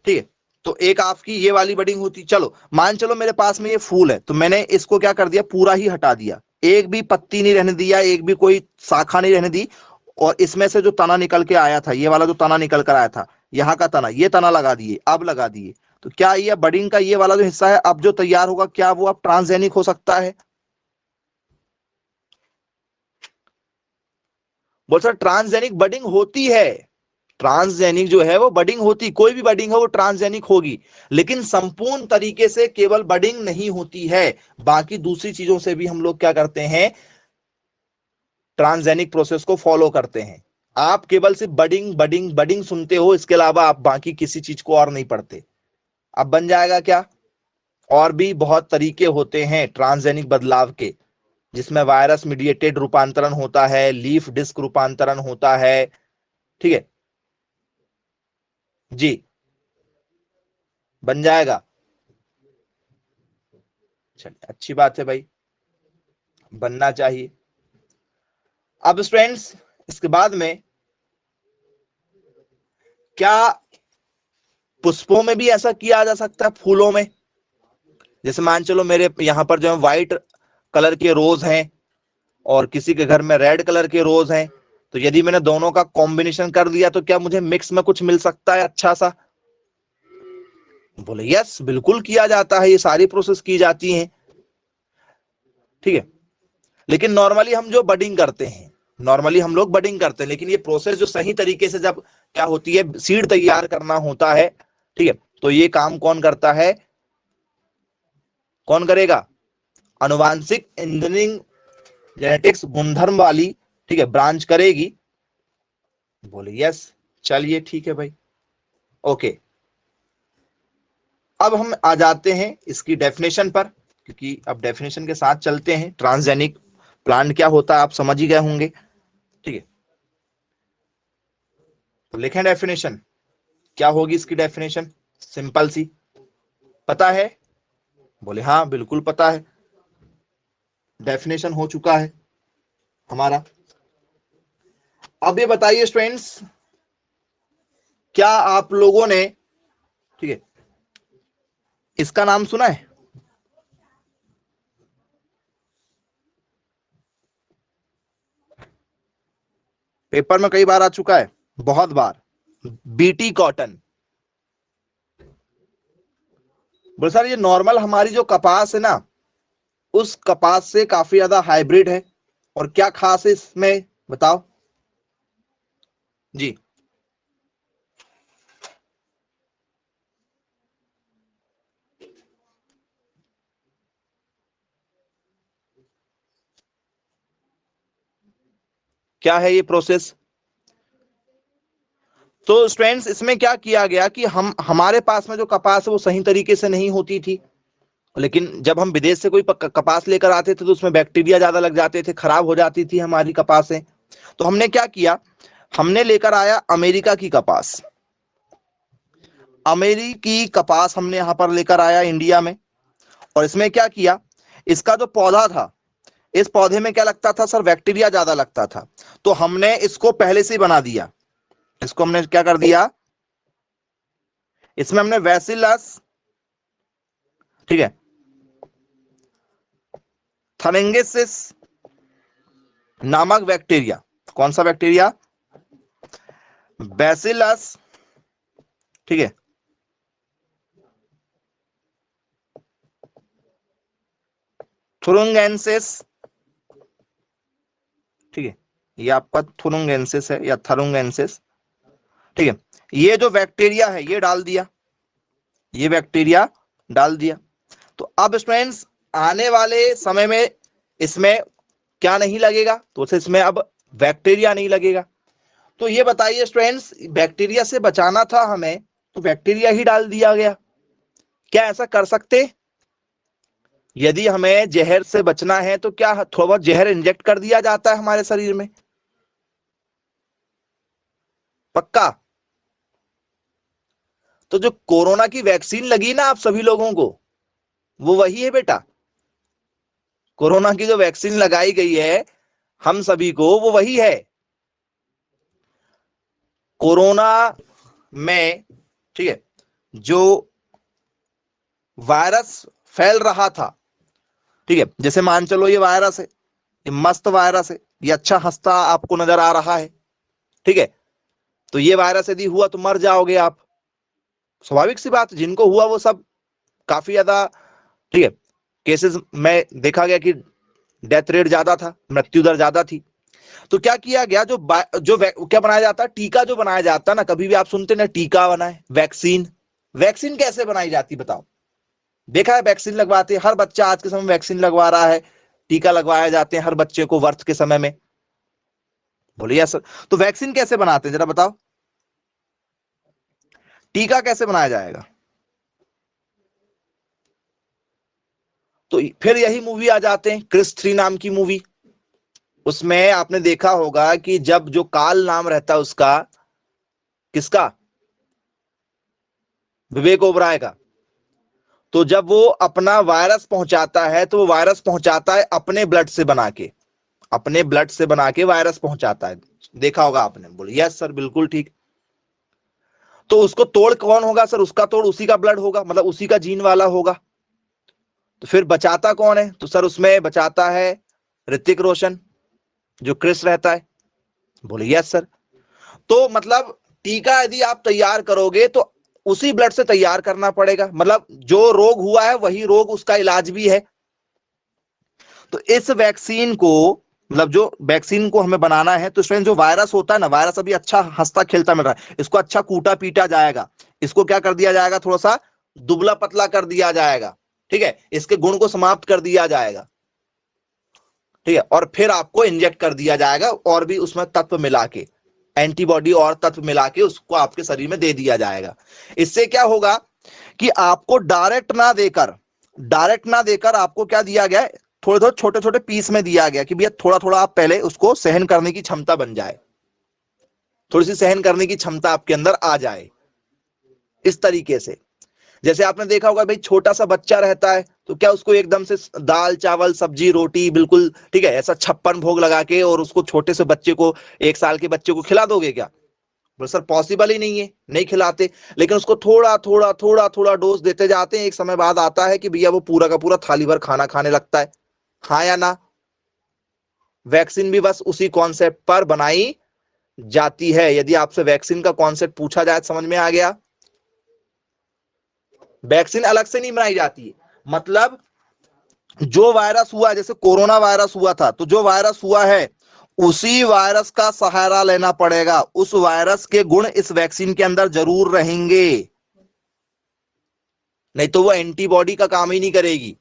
ठीक है, तो एक आपकी ये वाली बडिंग होती। चलो मान चलो मेरे पास में ये फूल है, तो मैंने इसको क्या कर दिया? पूरा ही हटा दिया, एक भी पत्ती नहीं रहने दिया, एक भी कोई शाखा नहीं रहने दी। और इसमें से जो तना निकल के आया था, ये वाला जो तना निकल कर आया था, यहाँ का तना, ये तना लगा दिए, अब लगा दिए, तो क्या ये बडिंग का ये वाला जो हिस्सा है अब जो तैयार होगा, क्या वो अब ट्रांसजेनिक हो सकता है? बोल सर, ट्रांसजेनिक बडिंग होती है। ट्रांसजेनिक जो है वो बडिंग होती, कोई भी बडिंग है वो ट्रांसजेनिक होगी, लेकिन संपूर्ण तरीके से केवल बडिंग नहीं होती है, बाकी दूसरी चीजों से भी हम लोग क्या करते हैं? ट्रांसजेनिक प्रोसेस को फॉलो करते हैं। आप केवल सिर्फ बडिंग बडिंग बडिंग सुनते हो, इसके अलावा आप बाकी किसी चीज को और नहीं पढ़ते। अब बन जाएगा क्या? और भी बहुत तरीके होते हैं ट्रांसजेनिक बदलाव के, जिसमें वायरस मीडिएटेड रूपांतरण होता है, लीफ डिस्क रूपांतरण होता है। ठीक है जी, बन जाएगा। चलिए, अच्छी बात है भाई, बनना चाहिए। अब स्टूडेंट्स, इसके बाद में क्या पुष्पों में भी ऐसा किया जा सकता है? फूलों में, जैसे मान चलो मेरे यहां पर जो है व्हाइट कलर के रोज हैं और किसी के घर में रेड कलर के रोज हैं, तो यदि मैंने दोनों का कॉम्बिनेशन कर दिया तो क्या मुझे मिक्स में कुछ मिल सकता है अच्छा सा? बोले यस, बिल्कुल किया जाता है, ये सारी प्रोसेस की जाती हैं, ठीक है। लेकिन नॉर्मली हम जो बडिंग करते हैं, नॉर्मली हम लोग बडिंग करते हैं, लेकिन ये प्रोसेस जो सही तरीके से जब क्या होती है, सीड तैयार करना होता है, ठीक है, तो ये काम कौन करता है, कौन करेगा, अनुवांशिक इंजीनियरिंग जेनेटिक्स गुणधर्म वाली, ठीक है, ब्रांच करेगी। बोले यस, चलिए ठीक है भाई, ओके। अब हम आ जाते हैं इसकी डेफिनेशन पर, क्योंकि अब डेफिनेशन के साथ चलते हैं। ट्रांसजेनिक प्लांट क्या होता है आप समझ ही गए होंगे, ठीक है। तो लिखें डेफिनेशन, क्या होगी इसकी डेफिनेशन, सिंपल सी, पता है, बोले हाँ बिल्कुल पता है, डेफिनेशन हो चुका है हमारा। अब ये बताइए स्टूडेंट्स, क्या आप लोगों ने, ठीक है, इसका नाम सुना है, पेपर में कई बार आ चुका है, बहुत बार, बीटी कॉटन। बोले सर ये नॉर्मल हमारी जो कपास है ना, उस कपास से काफी ज्यादा हाइब्रिड है, और क्या खास है इसमें बताओ जी। क्या है ये प्रोसेस, तो स्टूडेंट्स इसमें क्या किया गया कि हम, हमारे पास में जो कपास है वो सही तरीके से नहीं होती थी, लेकिन जब हम विदेश से कोई कपास लेकर आते थे तो उसमें बैक्टीरिया ज्यादा लग जाते थे, खराब हो जाती थी हमारी कपासें। तो हमने क्या किया, हमने लेकर आया अमेरिका की कपास, अमेरिकी कपास हमने यहां पर लेकर आया इंडिया में। और इसमें क्या किया, इसका जो पौधा था, इस पौधे में क्या लगता था सर, बैक्टीरिया ज्यादा लगता था, तो हमने इसको पहले से ही बना दिया। इसको हमने क्या कर दिया, इसमें हमने बैसिलस, ठीक है, थर्मेंगेसिस नामक बैक्टीरिया, कौन सा बैक्टीरिया, बैसिलस, ठीक है, थुरुंगेंसिस, ठीक है, ये आपका थुरुंगेंसिस है या थरुंगेंसिस, ठीक है, ये जो बैक्टीरिया है ये डाल दिया, ये बैक्टीरिया डाल दिया। तो अब स्टूडेंट्स आने वाले समय में इसमें क्या नहीं लगेगा, तो इसमें अब बैक्टीरिया नहीं लगेगा। तो ये बताइए स्टूडेंट्स, बैक्टीरिया से बचाना था हमें, तो बैक्टीरिया ही डाल दिया गया, क्या ऐसा कर सकते, यदि हमें जहर से बचना है तो क्या थोड़ा बहुत जहर इंजेक्ट कर दिया जाता है हमारे शरीर में, पक्का। तो जो कोरोना की वैक्सीन लगी ना आप सभी लोगों को, वो वही है बेटा, कोरोना की जो वैक्सीन लगाई गई है हम सभी को, वो वही है। कोरोना में, ठीक है, जो वायरस फैल रहा था, ठीक है, जैसे मान चलो ये वायरस है, ये मस्त वायरस है, ये अच्छा हंसता आपको नजर आ रहा है, ठीक है, तो ये वायरस यदि हुआ तो मर जाओगे आप, स्वाभाविक सी बात, जिनको हुआ वो सब काफी ज्यादा, ठीक है, केसेस में देखा गया कि डेथ रेट ज्यादा था, मृत्यु दर ज्यादा थी। तो क्या किया गया, जो क्या बनाया जाता है, टीका जो बनाया जाता है ना, कभी भी आप सुनते ना टीका बनाए, वैक्सीन, वैक्सीन कैसे बनाई जाती बताओ, देखा है वैक्सीन लगवाते हैं, हर बच्चा आज के समय वैक्सीन लगवा रहा है, टीका लगवाए जाते हैं हर बच्चे को वर्ष के समय में, बोलिए सर। तो वैक्सीन कैसे बनाते हैं जरा बताओ, टीका कैसे बनाया जाएगा, तो फिर यही मूवी आ जाते हैं, क्रिस 3 नाम की मूवी, उसमें आपने देखा होगा कि जब जो काल नाम रहता है उसका, किसका, विवेक ओबराय का, तो जब वो अपना वायरस पहुंचाता है तो वो वायरस पहुंचाता है अपने ब्लड से बना के, अपने ब्लड से बना के वायरस पहुंचाता है, देखा होगा आपने, बोले यस सर बिल्कुल ठीक। तो उसको तोड़ कौन होगा सर, उसका तोड़ उसी का ब्लड होगा, मतलब उसी का जीन वाला होगा। तो फिर बचाता कौन है, तो सर उसमें बचाता है ऋतिक रोशन, जो क्रिस रहता है, बोले यस सर। तो मतलब टीका यदि आप तैयार करोगे तो उसी ब्लड से तैयार करना पड़ेगा, मतलब जो रोग हुआ है वही रोग उसका इलाज भी है। तो इस वैक्सीन को, मतलब जो वैक्सीन को हमें बनाना है, तो इसमें जो वायरस होता है ना, वायरस अभी अच्छा हंसता खेलता मिल रहा है, इसको अच्छा कूटा पीटा जाएगा, इसको क्या कर दिया जाएगा, थोड़ा सा दुबला पतला कर दिया जाएगा, ठीक है, इसके गुण को समाप्त कर दिया जाएगा, ठीक है, और फिर आपको इंजेक्ट कर दिया जाएगा और भी उसमें तत्व मिला के, एंटीबॉडी और तत्व मिला के उसको आपके शरीर में दे दिया जाएगा। इससे क्या होगा कि आपको डायरेक्ट ना देकर आपको क्या दिया गया है, थोड़े थोड़े छोटे छोटे पीस में दिया गया कि भैया थोड़ा थोड़ा आप पहले उसको सहन करने की क्षमता बन जाए, थोड़ी सी सहन करने की क्षमता आपके अंदर आ जाए। इस तरीके से, जैसे आपने देखा होगा भाई, छोटा सा बच्चा रहता है तो क्या उसको एकदम से दाल चावल सब्जी रोटी बिल्कुल ठीक है ऐसा 56 भोग लगा के और उसको छोटे से बच्चे को, 1 साल के बच्चे को खिला दोगे क्या? बोले सर पॉसिबल ही नहीं है, नहीं खिलाते। लेकिन उसको थोड़ा थोड़ा थोड़ा थोड़ा डोज देते जाते हैं, एक समय बाद आता है कि भैया वो पूरा का पूरा थाली भर खाना खाने लगता है। हाँ या ना? वैक्सीन भी बस उसी कॉन्सेप्ट पर बनाई जाती है। यदि आपसे वैक्सीन का कॉन्सेप्ट पूछा जाए, समझ में आ गया? वैक्सीन अलग से नहीं बनाई जाती है, मतलब जो वायरस हुआ, जैसे कोरोना वायरस हुआ था, तो जो वायरस हुआ है उसी वायरस का सहारा लेना पड़ेगा, उस वायरस के गुण इस वैक्सीन के अंदर जरूर रहेंगे, नहीं तो वो एंटीबॉडी का काम ही नहीं करेगी।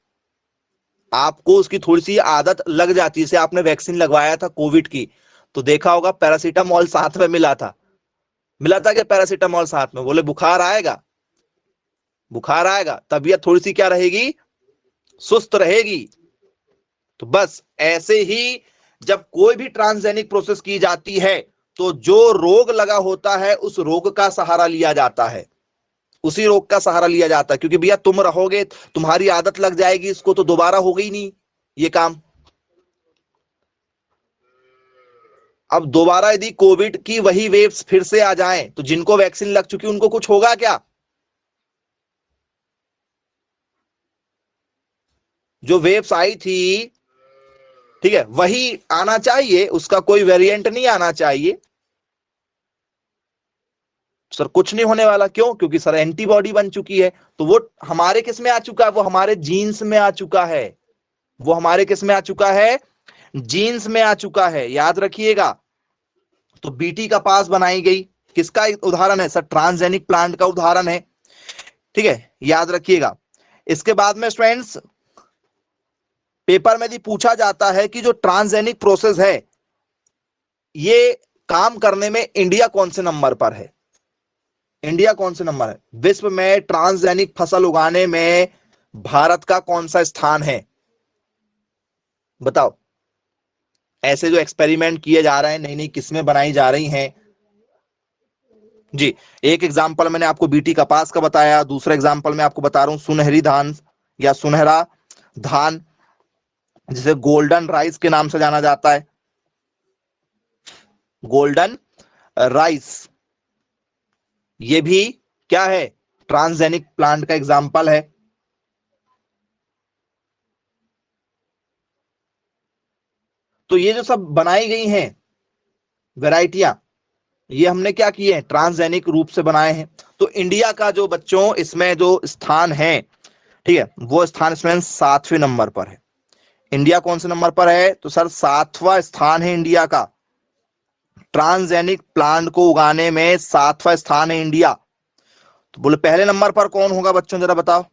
आपको उसकी थोड़ी सी आदत लग जाती है। जैसे आपने वैक्सीन लगवाया था कोविड की, तो देखा होगा पैरासीटामोल साथ में मिला था कि पैरासीटामोल साथ में, बोले बुखार आएगा, तबीयत थोड़ी सी क्या रहेगी, सुस्त रहेगी। तो बस ऐसे ही जब कोई भी ट्रांसजेनिक प्रोसेस की जाती है, तो जो रोग लगा होता है उस रोग का सहारा लिया जाता है, उसी रोग का सहारा लिया जाता है, क्योंकि भैया तुम रहोगे, तुम्हारी आदत लग जाएगी इसको, तो दोबारा होगा ही नहीं ये काम। अब दोबारा यदि कोविड की वही वेव्स फिर से आ जाएं, तो जिनको वैक्सीन लग चुकी उनको कुछ होगा क्या? जो वेव्स आई थी, ठीक है, वही आना चाहिए, उसका कोई वेरिएंट नहीं आना चाहिए। सर कुछ नहीं होने वाला, क्यों? क्योंकि सर एंटीबॉडी बन चुकी है, तो वो हमारे किस में आ चुका है, वो हमारे जीन्स में आ चुका है, वो हमारे किस में आ चुका है, जीन्स में आ चुका है, याद रखिएगा। तो बीटी कपास बनाई गई, किसका उदाहरण है? सर ट्रांसजेनिक प्लांट का उदाहरण है, ठीक है, याद रखिएगा। इसके बाद में स्टूडेंट्स, पेपर में भी पूछा जाता है कि जो ट्रांसजेनिक प्रोसेस है, ये काम करने में इंडिया कौन से नंबर पर है? इंडिया कौन से नंबर है विश्व में ट्रांसजेनिक फसल उगाने में? भारत का कौन सा स्थान है? बताओ। ऐसे जो एक्सपेरिमेंट किए जा रहे हैं, नई नई किस्में बनाई जा रही हैं जी। एक एग्जांपल मैंने आपको बीटी कपास का बताया, दूसरा एग्जांपल मैं आपको बता रहा हूं सुनहरी धान या सुनहरा धान, जिसे गोल्डन राइस के नाम से जाना जाता है, गोल्डन राइस। ये भी क्या है? ट्रांसजेनिक प्लांट का एग्जांपल है। तो ये जो सब बनाई गई हैं वैरायटियां, ये हमने क्या किए हैं? ट्रांसजेनिक रूप से बनाए हैं। तो इंडिया का जो बच्चों इसमें जो स्थान है, ठीक है, वो स्थान इसमें 7वें नंबर पर है। इंडिया कौन से नंबर पर है? तो सर 7वां स्थान है इंडिया का, ट्रांसजेनिक प्लांट को उगाने में 7वां स्थान है इंडिया। तो बोले पहले नंबर पर कौन होगा बच्चों, जरा बताओ।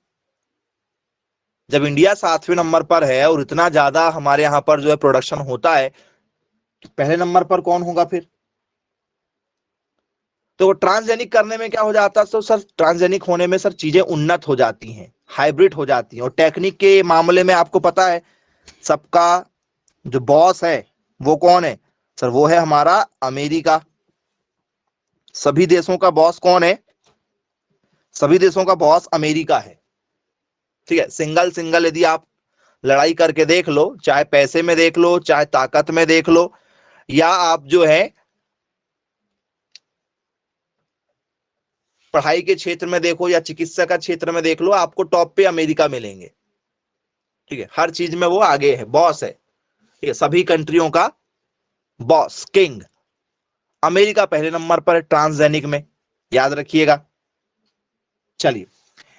जब इंडिया 7वें नंबर पर है और इतना ज्यादा हमारे यहां पर जो है प्रोडक्शन होता है, तो पहले नंबर पर कौन होगा फिर? तो ट्रांसजेनिक करने में क्या हो जाता है? तो सर ट्रांसजेनिक होने में सर चीजें उन्नत हो जाती हैं, हाइब्रिड हो जाती हैं। और टेक्निक के मामले में आपको पता है, सबका जो बॉस है वो कौन है? सर वो है हमारा अमेरिका। सभी देशों का बॉस कौन है? सभी देशों का बॉस अमेरिका है, ठीक है। सिंगल सिंगल यदि आप लड़ाई करके देख लो, चाहे पैसे में देख लो, चाहे ताकत में देख लो, या आप जो है पढ़ाई के क्षेत्र में देखो या चिकित्सा का क्षेत्र में देख लो, आपको टॉप पे अमेरिका मिलेंगे, ठीक है। हर चीज में वो आगे है, बॉस है, ठीक है, सभी कंट्रियों का बॉस, किंग। अमेरिका पहले नंबर पर है ट्रांसजेनिक में, याद रखिएगा। चलिए,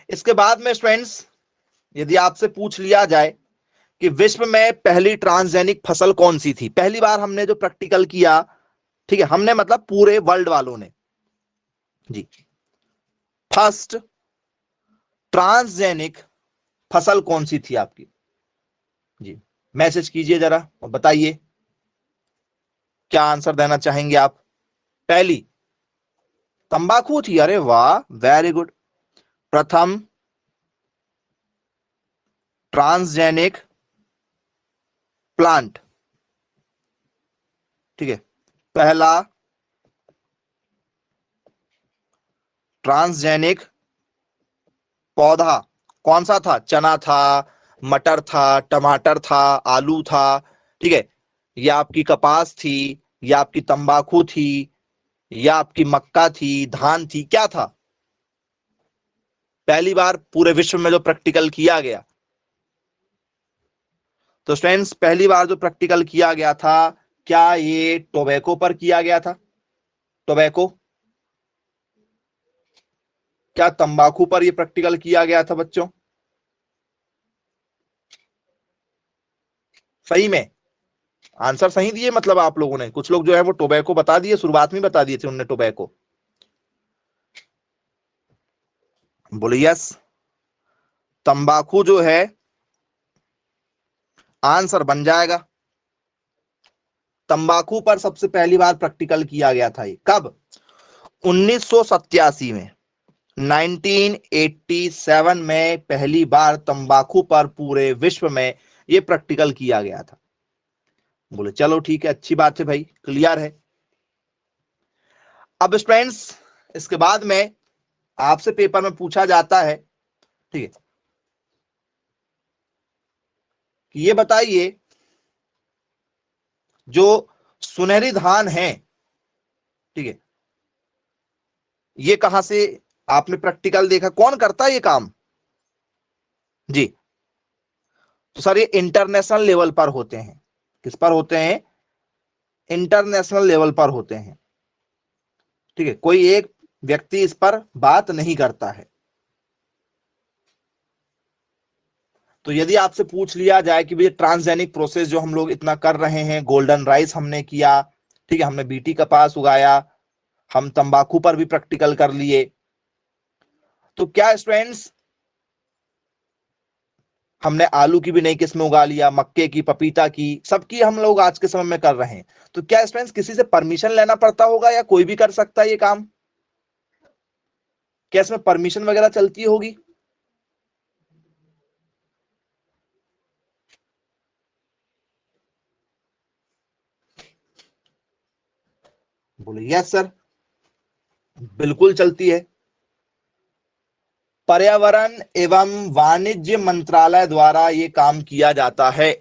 इसके बाद में स्टूडेंट्स यदि आपसे पूछ लिया जाए कि विश्व में पहली ट्रांसजेनिक फसल कौन सी थी, पहली बार हमने जो प्रैक्टिकल किया, ठीक है, हमने मतलब पूरे वर्ल्ड वालों ने जी, फर्स्ट ट्रांसजेनिक फसल कौन सी थी आपकी जी, मैसेज कीजिए जरा और बताइए क्या आंसर देना चाहेंगे आप। पहली तंबाकू थी, अरे वाह, वेरी गुड। प्रथम ट्रांसजेनिक प्लांट, ठीक है, पहला ट्रांसजेनिक पौधा कौन सा था, चना था, मटर था, टमाटर था, आलू था, ठीक है, या आपकी कपास थी, या आपकी तंबाकू थी, या आपकी मक्का थी, धान थी, क्या था पहली बार पूरे विश्व में जो प्रैक्टिकल किया गया। तो स्टूडेंट्स पहली बार जो प्रैक्टिकल किया गया था, क्या ये टोबैको पर किया गया था, टोबैको, क्या तंबाकू पर ये प्रैक्टिकल किया गया था बच्चों, सही में आंसर सही दिए, मतलब आप लोगों ने, कुछ लोग जो है वो टोबैको बता दिए, शुरुआत में बता दिए थे उन्होंने टोबैको, बोले यस, तंबाकू जो है आंसर बन जाएगा। तंबाकू पर सबसे पहली बार प्रैक्टिकल किया गया था, ये कब, 1987 में, 1987 में पहली बार तंबाकू पर पूरे विश्व में यह प्रैक्टिकल किया गया था। बोले चलो ठीक है, अच्छी बात है भाई, क्लियर है। अब स्टूडेंट्स इसके बाद में आपसे पेपर में पूछा जाता है, ठीक है, कि ये बताइए जो सुनहरी धान है, ठीक है, ये कहां से आपने प्रैक्टिकल देखा, कौन करता है ये काम जी। तो सर ये इंटरनेशनल लेवल पर होते हैं, किस पर होते हैं, इंटरनेशनल लेवल पर होते हैं, ठीक है, कोई एक व्यक्ति इस पर बात नहीं करता है। तो यदि आपसे पूछ लिया जाए कि भैया ट्रांसजेनिक प्रोसेस जो हम लोग इतना कर रहे हैं, गोल्डन राइस हमने किया, ठीक है, हमने बीटी कपास उगाया, हम तंबाकू पर भी प्रैक्टिकल कर लिए, तो क्या स्टूडेंट्स हमने आलू की भी नई किस्म उगा लिया, मक्के की, पपीता की, सबकी हम लोग आज के समय में कर रहे हैं, तो क्या स्टूडेंट्स किसी से परमिशन लेना पड़ता होगा या कोई भी कर सकता है ये काम, क्या इसमें परमिशन वगैरह चलती होगी, बोले यस सर, बिल्कुल चलती है। पर्यावरण एवं वाणिज्य मंत्रालय द्वारा ये काम किया जाता है,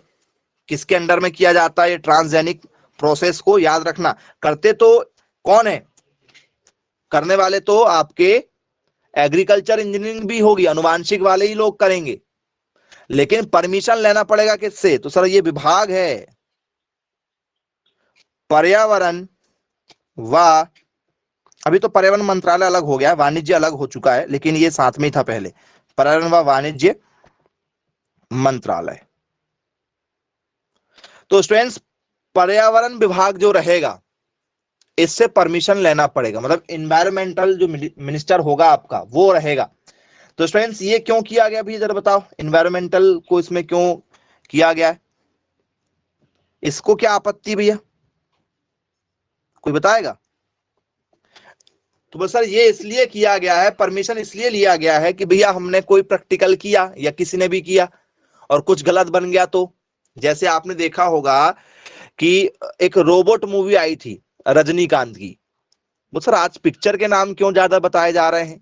किसके अंडर में किया जाता है ये ट्रांसजेनिक प्रोसेस को याद रखना, करते तो कौन है, करने वाले तो आपके एग्रीकल्चर इंजीनियरिंग भी होगी, अनुवांशिक वाले ही लोग करेंगे, लेकिन परमिशन लेना पड़ेगा किससे, तो सर ये विभाग है पर्यावरण व, अभी तो पर्यावरण मंत्रालय अलग हो गया, वाणिज्य अलग हो चुका है, लेकिन ये साथ में ही था पहले, पर्यावरण व वाणिज्य मंत्रालय। तो स्टूडेंट्स पर्यावरण विभाग जो रहेगा इससे परमिशन लेना पड़ेगा, मतलब इन्वायरमेंटल जो मिनिस्टर होगा आपका वो रहेगा। तो स्टूडेंट्स ये क्यों किया गया भैया जरा बताओ, इन्वायरमेंटल को इसमें क्यों किया गया है, इसको क्या आपत्ति भैया, कोई बताएगा। तो बस सर ये इसलिए किया गया है, परमिशन इसलिए लिया गया है कि भैया हमने कोई प्रैक्टिकल किया या किसी ने भी किया और कुछ गलत बन गया, तो जैसे आपने देखा होगा कि एक रोबोट मूवी आई थी रजनीकांत की, वो सर आज पिक्चर के नाम क्यों ज्यादा बताए जा रहे हैं,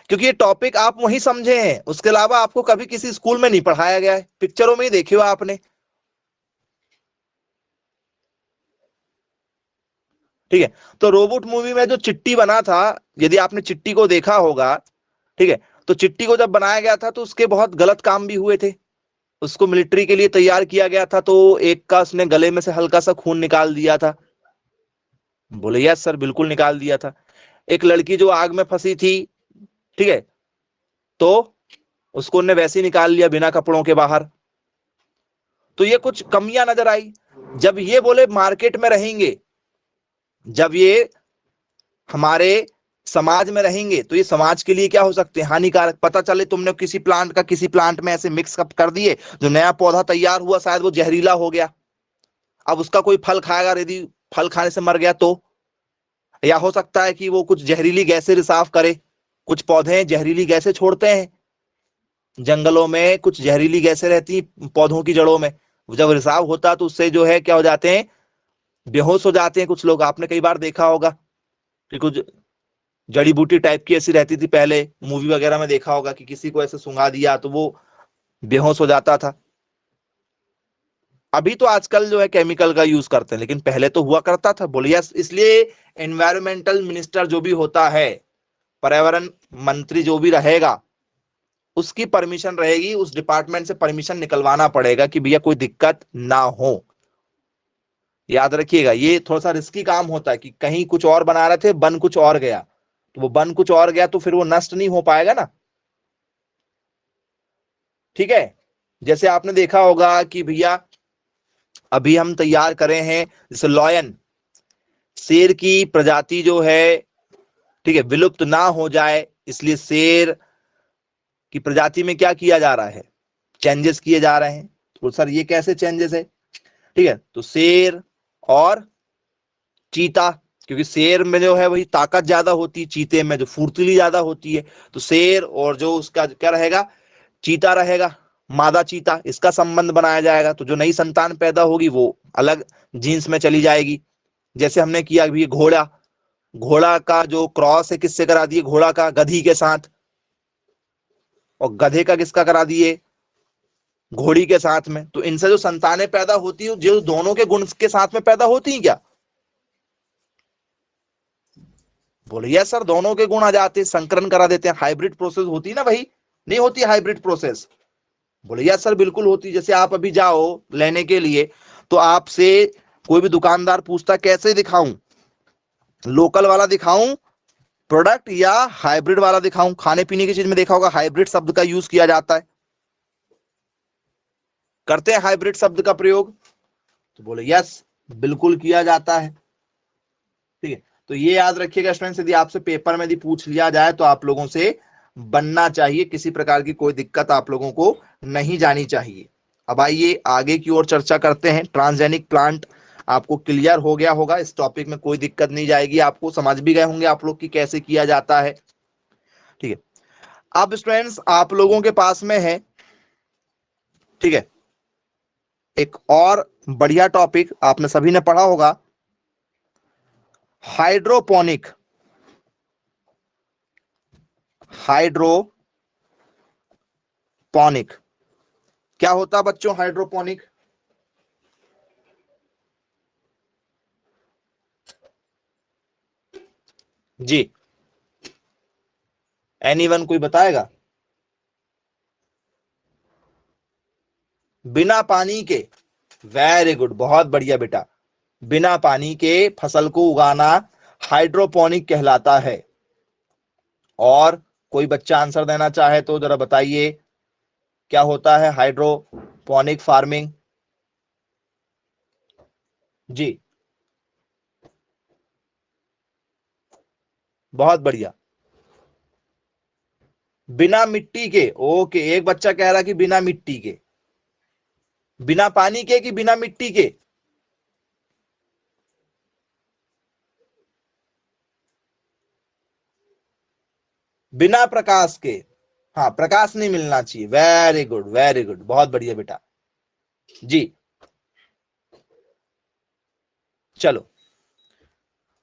क्योंकि ये टॉपिक आप वही समझे हैं, उसके अलावा आपको कभी किसी स्कूल में नहीं पढ़ाया गया है, पिक्चरों में ही देखे हो आपने, ठीक है। तो रोबोट मूवी में जो चिट्टी बना था, यदि आपने चिट्टी को देखा होगा, ठीक है, तो चिट्टी को जब बनाया गया था तो उसके बहुत गलत काम भी हुए थे, उसको मिलिट्री के लिए तैयार किया गया था, तो एक का उसने गले में से हल्का सा खून निकाल दिया था, बोले यस सर बिल्कुल निकाल दिया था। एक लड़की जो आग में फंसी थी, ठीक है, तो उसको उन्होंने वैसे ही निकाल लिया बिना कपड़ों के बाहर। तो ये कुछ कमियां नजर आई। जब ये बोले मार्केट में रहेंगे, जब ये हमारे समाज में रहेंगे, तो ये समाज के लिए क्या हो सकते हैं, हानिकारक। पता चले तुमने किसी प्लांट में ऐसे मिक्स अप कर दिए, जो नया पौधा तैयार हुआ शायद वो जहरीला हो गया, अब उसका कोई फल खाएगा, यदि फल खाने से मर गया तो, या हो सकता है कि वो कुछ जहरीली गैसें रिसाव करे। कुछ पौधे जहरीली गैसें छोड़ते हैं, जंगलों में कुछ जहरीली गैसें रहती हैं पौधों की जड़ों में, जब रिसाव होता है तो उससे जो है क्या हो जाते हैं, बेहोश हो जाते हैं कुछ लोग। आपने कई बार देखा होगा कि कुछ जड़ी बूटी टाइप की ऐसी रहती थी पहले, मूवी वगैरह में देखा होगा कि किसी को ऐसे सुंघा दिया तो वो बेहोश हो जाता था। अभी तो आजकल जो है केमिकल का यूज करते हैं, लेकिन पहले तो हुआ करता था। बोलिए, इसलिए एनवायरमेंटल मिनिस्टर जो भी होता है, पर्यावरण मंत्री जो भी रहेगा, उसकी परमिशन रहेगी, उस डिपार्टमेंट से परमिशन निकलवाना पड़ेगा कि भैया कोई दिक्कत ना हो। याद रखिएगा, ये थोड़ा सा रिस्की काम होता है कि कहीं कुछ और बना रहे थे, बन कुछ और गया, तो वो बन कुछ और गया तो फिर वो नष्ट नहीं हो पाएगा ना। ठीक है, जैसे आपने देखा होगा कि भैया अभी हम तैयार करे हैं, जैसे लॉयन, शेर की प्रजाति जो है, ठीक है, विलुप्त ना हो जाए, इसलिए शेर की प्रजाति में क्या किया जा रहा है, चेंजेस किए जा रहे हैं। तो सर ये कैसे चेंजेस है? ठीक है, तो शेर और चीता, क्योंकि शेर में जो है वही ताकत ज्यादा होती है, चीते में जो फुर्तीली ज्यादा होती है, तो शेर और जो उसका क्या रहेगा, चीता रहेगा, मादा चीता, इसका संबंध बनाया जाएगा। तो जो नई संतान पैदा होगी वो अलग जीन्स में चली जाएगी। जैसे हमने किया अभी घोड़ा, घोड़ा का जो क्रॉस है किससे करा दिए, घोड़ा का गधी के साथ, और गधे का किसका करा दिए, घोड़ी के साथ में। तो इनसे जो संतानें पैदा होती है, जो दोनों के गुण के साथ में पैदा होती हैं क्या? बोलिए सर, दोनों के गुण आ जाते हैं, संकरण करा देते हैं, हाइब्रिड प्रोसेस होती है ना, वही नहीं होती हाइब्रिड प्रोसेस? बोलिए सर, बिल्कुल होती। जैसे आप अभी जाओ लेने के लिए, तो आपसे कोई भी दुकानदार पूछता कैसे दिखाऊं, लोकल वाला दिखाऊं प्रोडक्ट या हाइब्रिड वाला दिखाऊं? खाने पीने की चीज में देखा होगा हाइब्रिड शब्द का यूज किया जाता है, करते हैं हाइब्रिड शब्द का प्रयोग। तो बोले यस, बिल्कुल किया जाता है। ठीक है, तो ये याद रखिएगा स्टूडेंट्स, यदि आपसे पेपर में यदि पूछ लिया जाए तो आप लोगों से बनना चाहिए, किसी प्रकार की कोई दिक्कत आप लोगों को नहीं जानी चाहिए। अब आइए आगे की ओर चर्चा करते हैं। ट्रांसजेनिक प्लांट आपको क्लियर हो गया होगा, इस टॉपिक में कोई दिक्कत नहीं जाएगी, आपको समझ भी गए होंगे आप लोग की कैसे किया जाता है। ठीक है, अब स्टूडेंट्स आप लोगों के पास में है, ठीक है, एक और बढ़िया टॉपिक आपने सभी ने पढ़ा होगा, हाइड्रोपोनिक। हाइड्रोपोनिक क्या होता है बच्चों, हाइड्रोपोनिक? जी, एनीवन कोई बताएगा? बिना पानी के, वेरी गुड, बहुत बढ़िया बेटा, बिना पानी के फसल को उगाना हाइड्रोपोनिक कहलाता है। और कोई बच्चा आंसर देना चाहे तो जरा बताइए, क्या होता है हाइड्रोपोनिक फार्मिंग? जी, बहुत बढ़िया, बिना मिट्टी के। ओके, एक बच्चा कह रहा कि बिना मिट्टी के, बिना पानी के कि बिना मिट्टी के? बिना प्रकाश के, हाँ, प्रकाश नहीं मिलना चाहिए, वेरी गुड वेरी गुड, बहुत बढ़िया बेटा। जी, चलो,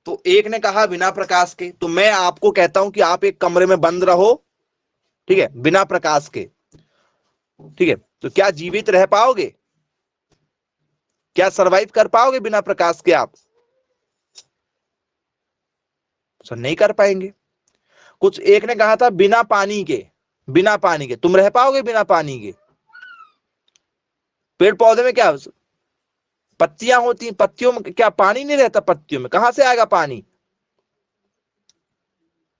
तो एक ने कहा बिना प्रकाश के, तो मैं आपको कहता हूं कि आप एक कमरे में बंद रहो, ठीक है, बिना प्रकाश के, ठीक है, तो क्या जीवित रह पाओगे? क्या सरवाइव कर पाओगे बिना प्रकाश के आप? सर नहीं कर पाएंगे। कुछ एक ने कहा था बिना पानी के, बिना पानी के तुम रह पाओगे बिना पानी के? पेड़ पौधे में क्या पत्तियां होती हैं, पत्तियों में क्या पानी नहीं रहता? पत्तियों में कहां से आएगा पानी?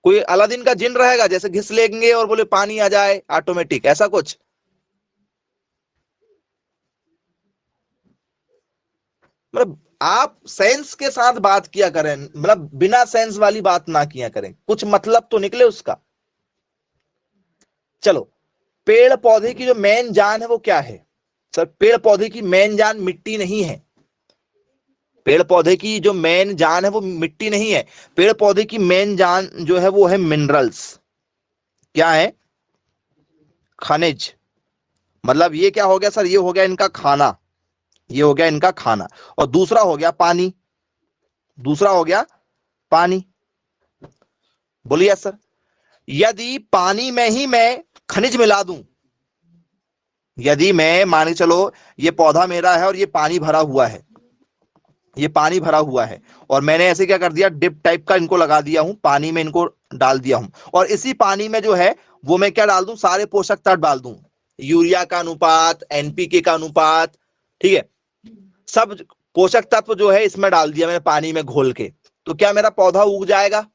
कोई अलादीन का जिन रहेगा जैसे घिस लेंगे और बोले पानी आ जाए ऑटोमेटिक, ऐसा कुछ? मतलब आप सेंस के साथ बात किया करें, मतलब बिना सेंस वाली बात ना किया करें, कुछ मतलब तो निकले उसका। चलो, पेड़ पौधे की जो मेन जान है वो क्या है? सर पेड़ पौधे की मेन जान मिट्टी नहीं है। पेड़ पौधे की जो मेन जान है वो मिट्टी नहीं है। पेड़ पौधे की मेन जान जो है वो है मिनरल्स। क्या है? खनिज। मतलब ये क्या हो गया सर? ये हो गया इनका खाना, ये हो गया इनका खाना। और दूसरा हो गया पानी, दूसरा हो गया पानी। बोलिए सर, यदि पानी में ही मैं खनिज मिला दूं, यदि मैं मान के चलो ये पौधा मेरा है और ये पानी भरा हुआ है, ये पानी भरा हुआ है, और मैंने ऐसे क्या कर दिया, डिप टाइप का इनको लगा दिया हूं, पानी में इनको डाल दिया हूं, और इसी पानी में जो है वो मैं क्या डाल दूं, सारे पोषक तत्व डाल दूं, यूरिया का अनुपात, एनपीके का अनुपात, ठीक है, सब पोषक तत्व जो है इसमें डाल दिया मैंने पानी में घोल के, तो क्या मेरा पौधा उग जाएगा?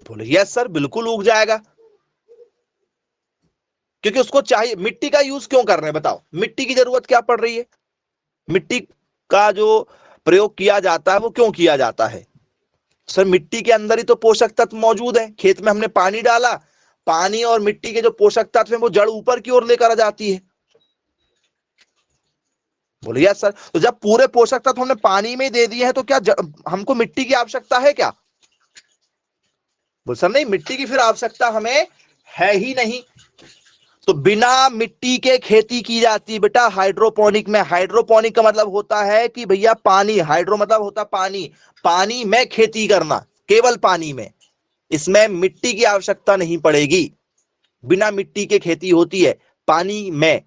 बोले यस सर, बिल्कुल उग जाएगा। क्योंकि उसको चाहिए। मिट्टी का यूज क्यों कर रहे हैं बताओ? मिट्टी की जरूरत क्या पड़ रही है? मिट्टी का जो प्रयोग किया जाता है वो क्यों किया जाता है? सर मिट्टी के अंदर ही तो पोषक तत्व मौजूद है। खेत में हमने पानी डाला, पानी और मिट्टी के जो पोषक तत्व है वो जड़ ऊपर की ओर लेकर आ जाती है। बोलिए सर, तो जब पूरे पोषक तत्व हमने पानी में दे दिए हैं तो क्या हमको मिट्टी की आवश्यकता है क्या? बोल सर नहीं, मिट्टी की फिर आवश्यकता हमें है ही नहीं। तो बिना मिट्टी के खेती की जाती है बेटा हाइड्रोपोनिक में। हाइड्रोपोनिक का मतलब होता है कि भैया पानी, हाइड्रो मतलब होता पानी, पानी में खेती करना, केवल पानी में, इसमें मिट्टी की आवश्यकता नहीं पड़ेगी। बिना मिट्टी के खेती होती है, पानी में,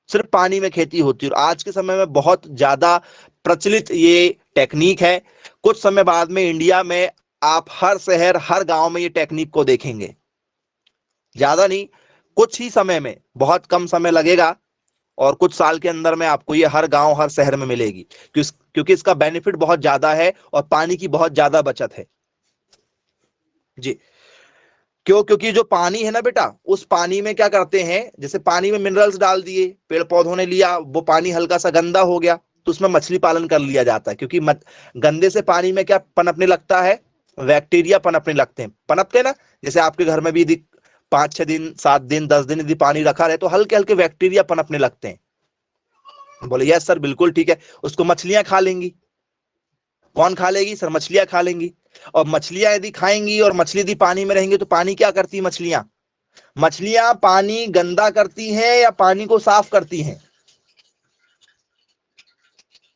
सिर्फ पानी में खेती होती है। और आज के समय में बहुत ज्यादा प्रचलित ये टेक्निक है। कुछ समय बाद में इंडिया में आप हर शहर हर गांव में ये टेक्निक को देखेंगे। ज्यादा नहीं, कुछ ही समय में, बहुत कम समय लगेगा, और कुछ साल के अंदर में आपको ये हर गांव हर शहर में मिलेगी, क्योंकि इसका बेनिफिट बहुत ज्यादा है और पानी की बहुत ज्यादा बचत है जी। क्यों? क्योंकि जो पानी है ना बेटा, उस पानी में क्या करते हैं, जैसे पानी में मिनरल्स डाल दिए, पेड़ पौधों ने लिया, वो पानी हल्का सा गंदा हो गया तो उसमें मछली पालन कर लिया जाता है। क्योंकि गंदे से पानी में क्या पनपने लगता है? बैक्टीरिया पनपने लगते हैं, पनपते हैं ना। जैसे आपके घर में भी यदि 5-6 दिन 7 दिन 10 दिन यदि पानी रखा रहे तो हल्के हल्के बैक्टीरिया पनपने लगते हैं। बोले यस सर, बिल्कुल ठीक है। उसको मछलियां खा लेंगी। कौन खा लेगी सर? मछलियां खा लेंगी। और मछलियां यदि खाएंगी और मछली यदि पानी में रहेंगी तो पानी क्या करती है मछलियां? मछलियां पानी गंदा करती हैं या पानी को साफ करती हैं?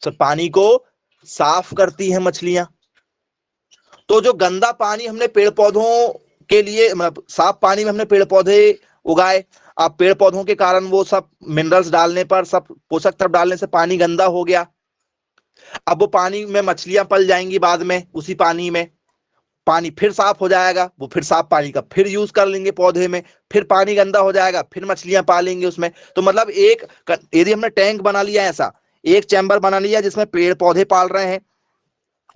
सर पानी को साफ करती हैं मछलियां। तो जो गंदा पानी हमने पेड़ पौधों के लिए, मतलब साफ पानी में हमने पेड़ पौधे उगाए, अब पेड़ पौधों के कारण वो सब मिनरल्स डालने पर, सब पोषक तत्व डालने से पानी गंदा हो गया। अब वो पानी में मछलियां पल जाएंगी, बाद में उसी पानी में पानी फिर साफ हो जाएगा, वो फिर साफ पानी का फिर यूज कर लेंगे पौधे में, फिर पानी गंदा हो जाएगा, फिर मछलियां पालेंगे उसमें। तो मतलब एक, यदि हमने टैंक बना लिया ऐसा, एक चैम्बर बना लिया जिसमें पेड़ पौधे पाल रहे हैं,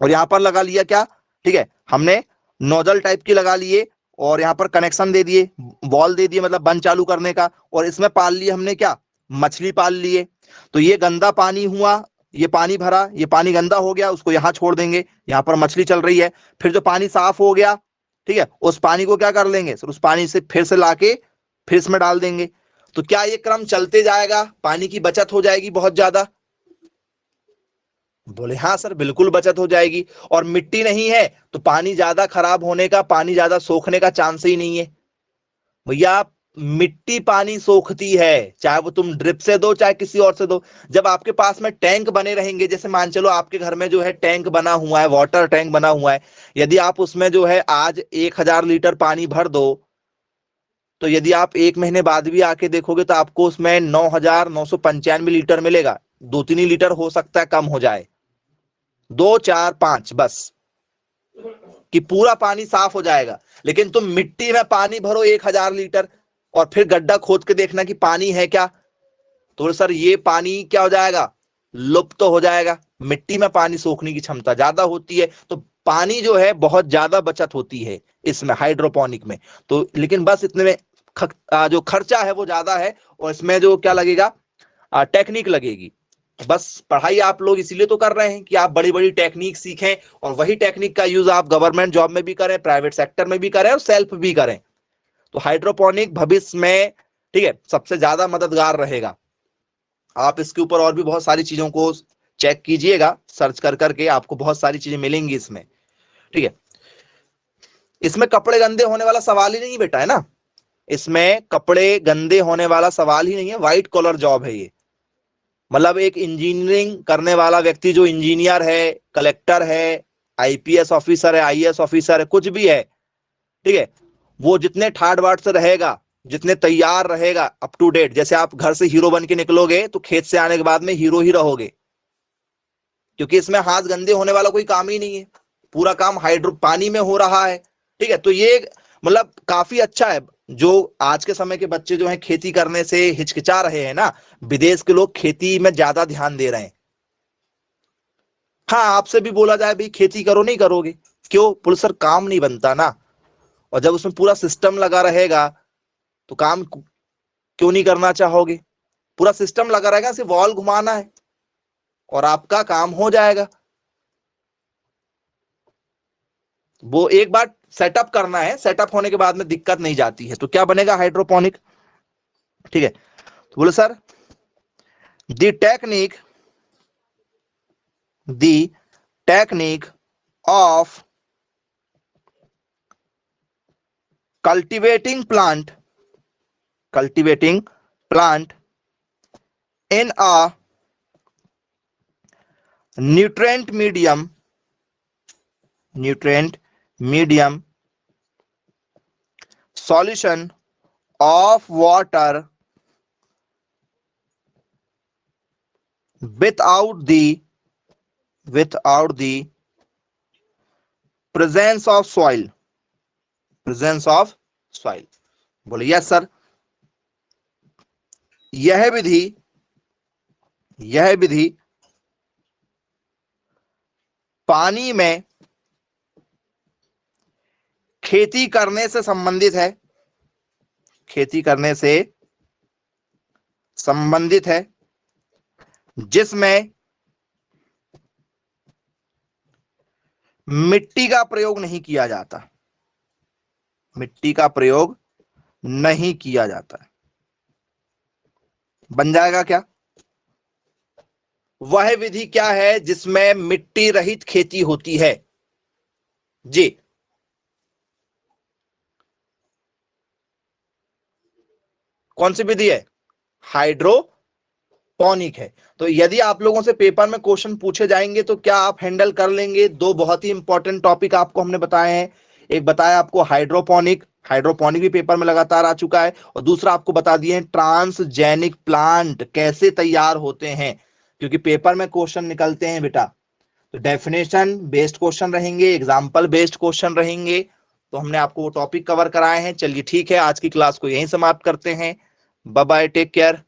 और यहाँ पर लगा लिया क्या, ठीक है, हमने नोजल टाइप की लगा लिए, और यहाँ पर कनेक्शन दे दिए, बॉल दे दिए, मतलब बंद चालू करने का, और इसमें पाल लिए हमने क्या, मछली पाल लिए। तो ये गंदा पानी हुआ, ये पानी भरा, ये पानी गंदा हो गया, उसको यहाँ छोड़ देंगे, यहाँ पर मछली चल रही है। फिर जो पानी साफ हो गया, ठीक है, उस पानी को क्या कर लेंगे सर, उस पानी से फिर से लाके फिर इसमें डाल देंगे। तो क्या ये क्रम चलते जाएगा, पानी की बचत हो जाएगी बहुत ज्यादा? बोले हाँ सर, बिल्कुल बचत हो जाएगी। और मिट्टी नहीं है तो पानी ज्यादा खराब होने का, पानी ज्यादा सोखने का चांस ही नहीं है भैया। मिट्टी पानी सोखती है, चाहे वो तुम ड्रिप से दो चाहे किसी और से दो। जब आपके पास में टैंक बने रहेंगे, जैसे मान चलो आपके घर में जो है टैंक बना हुआ है, वाटर टैंक बना हुआ है, यदि आप उसमें जो है आज 1,000 लीटर पानी भर दो, तो यदि आप 1 महीने बाद भी आके देखोगे तो आपको उसमें 9,995 लीटर मिलेगा। 2-3 लीटर हो सकता है कम हो जाए, 2 4 5 बस, कि पूरा पानी साफ हो जाएगा। लेकिन तुम मिट्टी में पानी भरो 1,000 लीटर, और फिर गड्ढा खोद के देखना कि पानी है क्या, तो सर ये पानी क्या हो जाएगा, लुप्त तो हो जाएगा। मिट्टी में पानी सोखने की क्षमता ज्यादा होती है, तो पानी जो है बहुत ज्यादा बचत होती है इसमें हाइड्रोपोनिक में। तो लेकिन बस इतने में जो खर्चा है वो ज्यादा है, और इसमें जो क्या लगेगा, टेक्निक लगेगी। बस पढ़ाई आप लोग इसीलिए तो कर रहे हैं कि आप बड़ी बड़ी टेक्निक सीखें, और वही टेक्निक का यूज आप गवर्नमेंट जॉब में भी करें, प्राइवेट सेक्टर में भी करें, और सेल्फ भी करें। तो हाइड्रोपोनिक भविष्य में, ठीक है, सबसे ज्यादा मददगार रहेगा। आप इसके ऊपर और भी बहुत सारी चीजों को चेक कीजिएगा, सर्च कर करके आपको बहुत सारी चीजें मिलेंगी इसमें, ठीक है। इसमें कपड़े गंदे होने वाला सवाल ही नहीं बेटा, है ना। इसमें कपड़े गंदे होने वाला सवाल ही नहीं है, व्हाइट कॉलर जॉब है ये। मतलब एक इंजीनियरिंग करने वाला व्यक्ति जो इंजीनियर है, कलेक्टर है, आईपीएस ऑफिसर है, आईएएस ऑफिसर है, कुछ भी है, ठीक है, वो जितने ठाट बाट से रहेगा, जितने तैयार रहेगा, अप टू डेट, जैसे आप घर से हीरो बन के निकलोगे तो खेत से आने के बाद में हीरो ही रहोगे, क्योंकि इसमें हाथ गंदे होने वाला कोई काम ही नहीं है, पूरा काम हाइड्रो पानी में हो रहा है, ठीक है। तो ये मतलब काफी अच्छा है। जो आज के समय के बच्चे जो हैं खेती करने से हिचकिचा रहे हैं ना, विदेश के लोग खेती में ज्यादा ध्यान दे रहे हैं। हाँ, आपसे भी बोला जाए भाई खेती करो, नहीं करोगे, क्यों? बोले सर काम नहीं बनता ना। और जब उसमें पूरा सिस्टम लगा रहेगा तो काम क्यों नहीं करना चाहोगे? पूरा सिस्टम लगा रहेगा, सिर्फ वॉल घुमाना है और आपका काम हो जाएगा। वो एक बार सेटअप करना है, सेटअप होने के बाद में दिक्कत नहीं जाती है। तो क्या बनेगा? हाइड्रोपोनिक, ठीक है। तो बोले sir the technique of cultivating plant in a nutrient medium solution of water without the presence of soil। बोले यस सर, यह विधि पानी में खेती करने से संबंधित है, जिसमें मिट्टी का प्रयोग नहीं किया जाता। बन जाएगा क्या? वह विधि क्या है जिसमें मिट्टी रहित खेती होती है? जी, कौन सी विधि है? हाइड्रोपोनिक है। तो यदि आप लोगों से पेपर में क्वेश्चन पूछे जाएंगे तो क्या आप हैंडल कर लेंगे? दो बहुत ही इंपॉर्टेंट टॉपिक आपको हमने बताए हैं। एक बताया आपको हाइड्रोपोनिक भी पेपर में लगातार आ चुका है, और दूसरा आपको बता दिए ट्रांसजेनिक प्लांट कैसे तैयार होते हैं, क्योंकि पेपर में क्वेश्चन निकलते हैं बेटा। तो डेफिनेशन बेस्ड क्वेश्चन रहेंगे, एग्जाम्पल बेस्ड क्वेश्चन रहेंगे। तो हमने आपको वो टॉपिक कवर कराए हैं। चलिए ठीक है, आज की क्लास को यहीं समाप्त करते हैं। Bye bye, take care.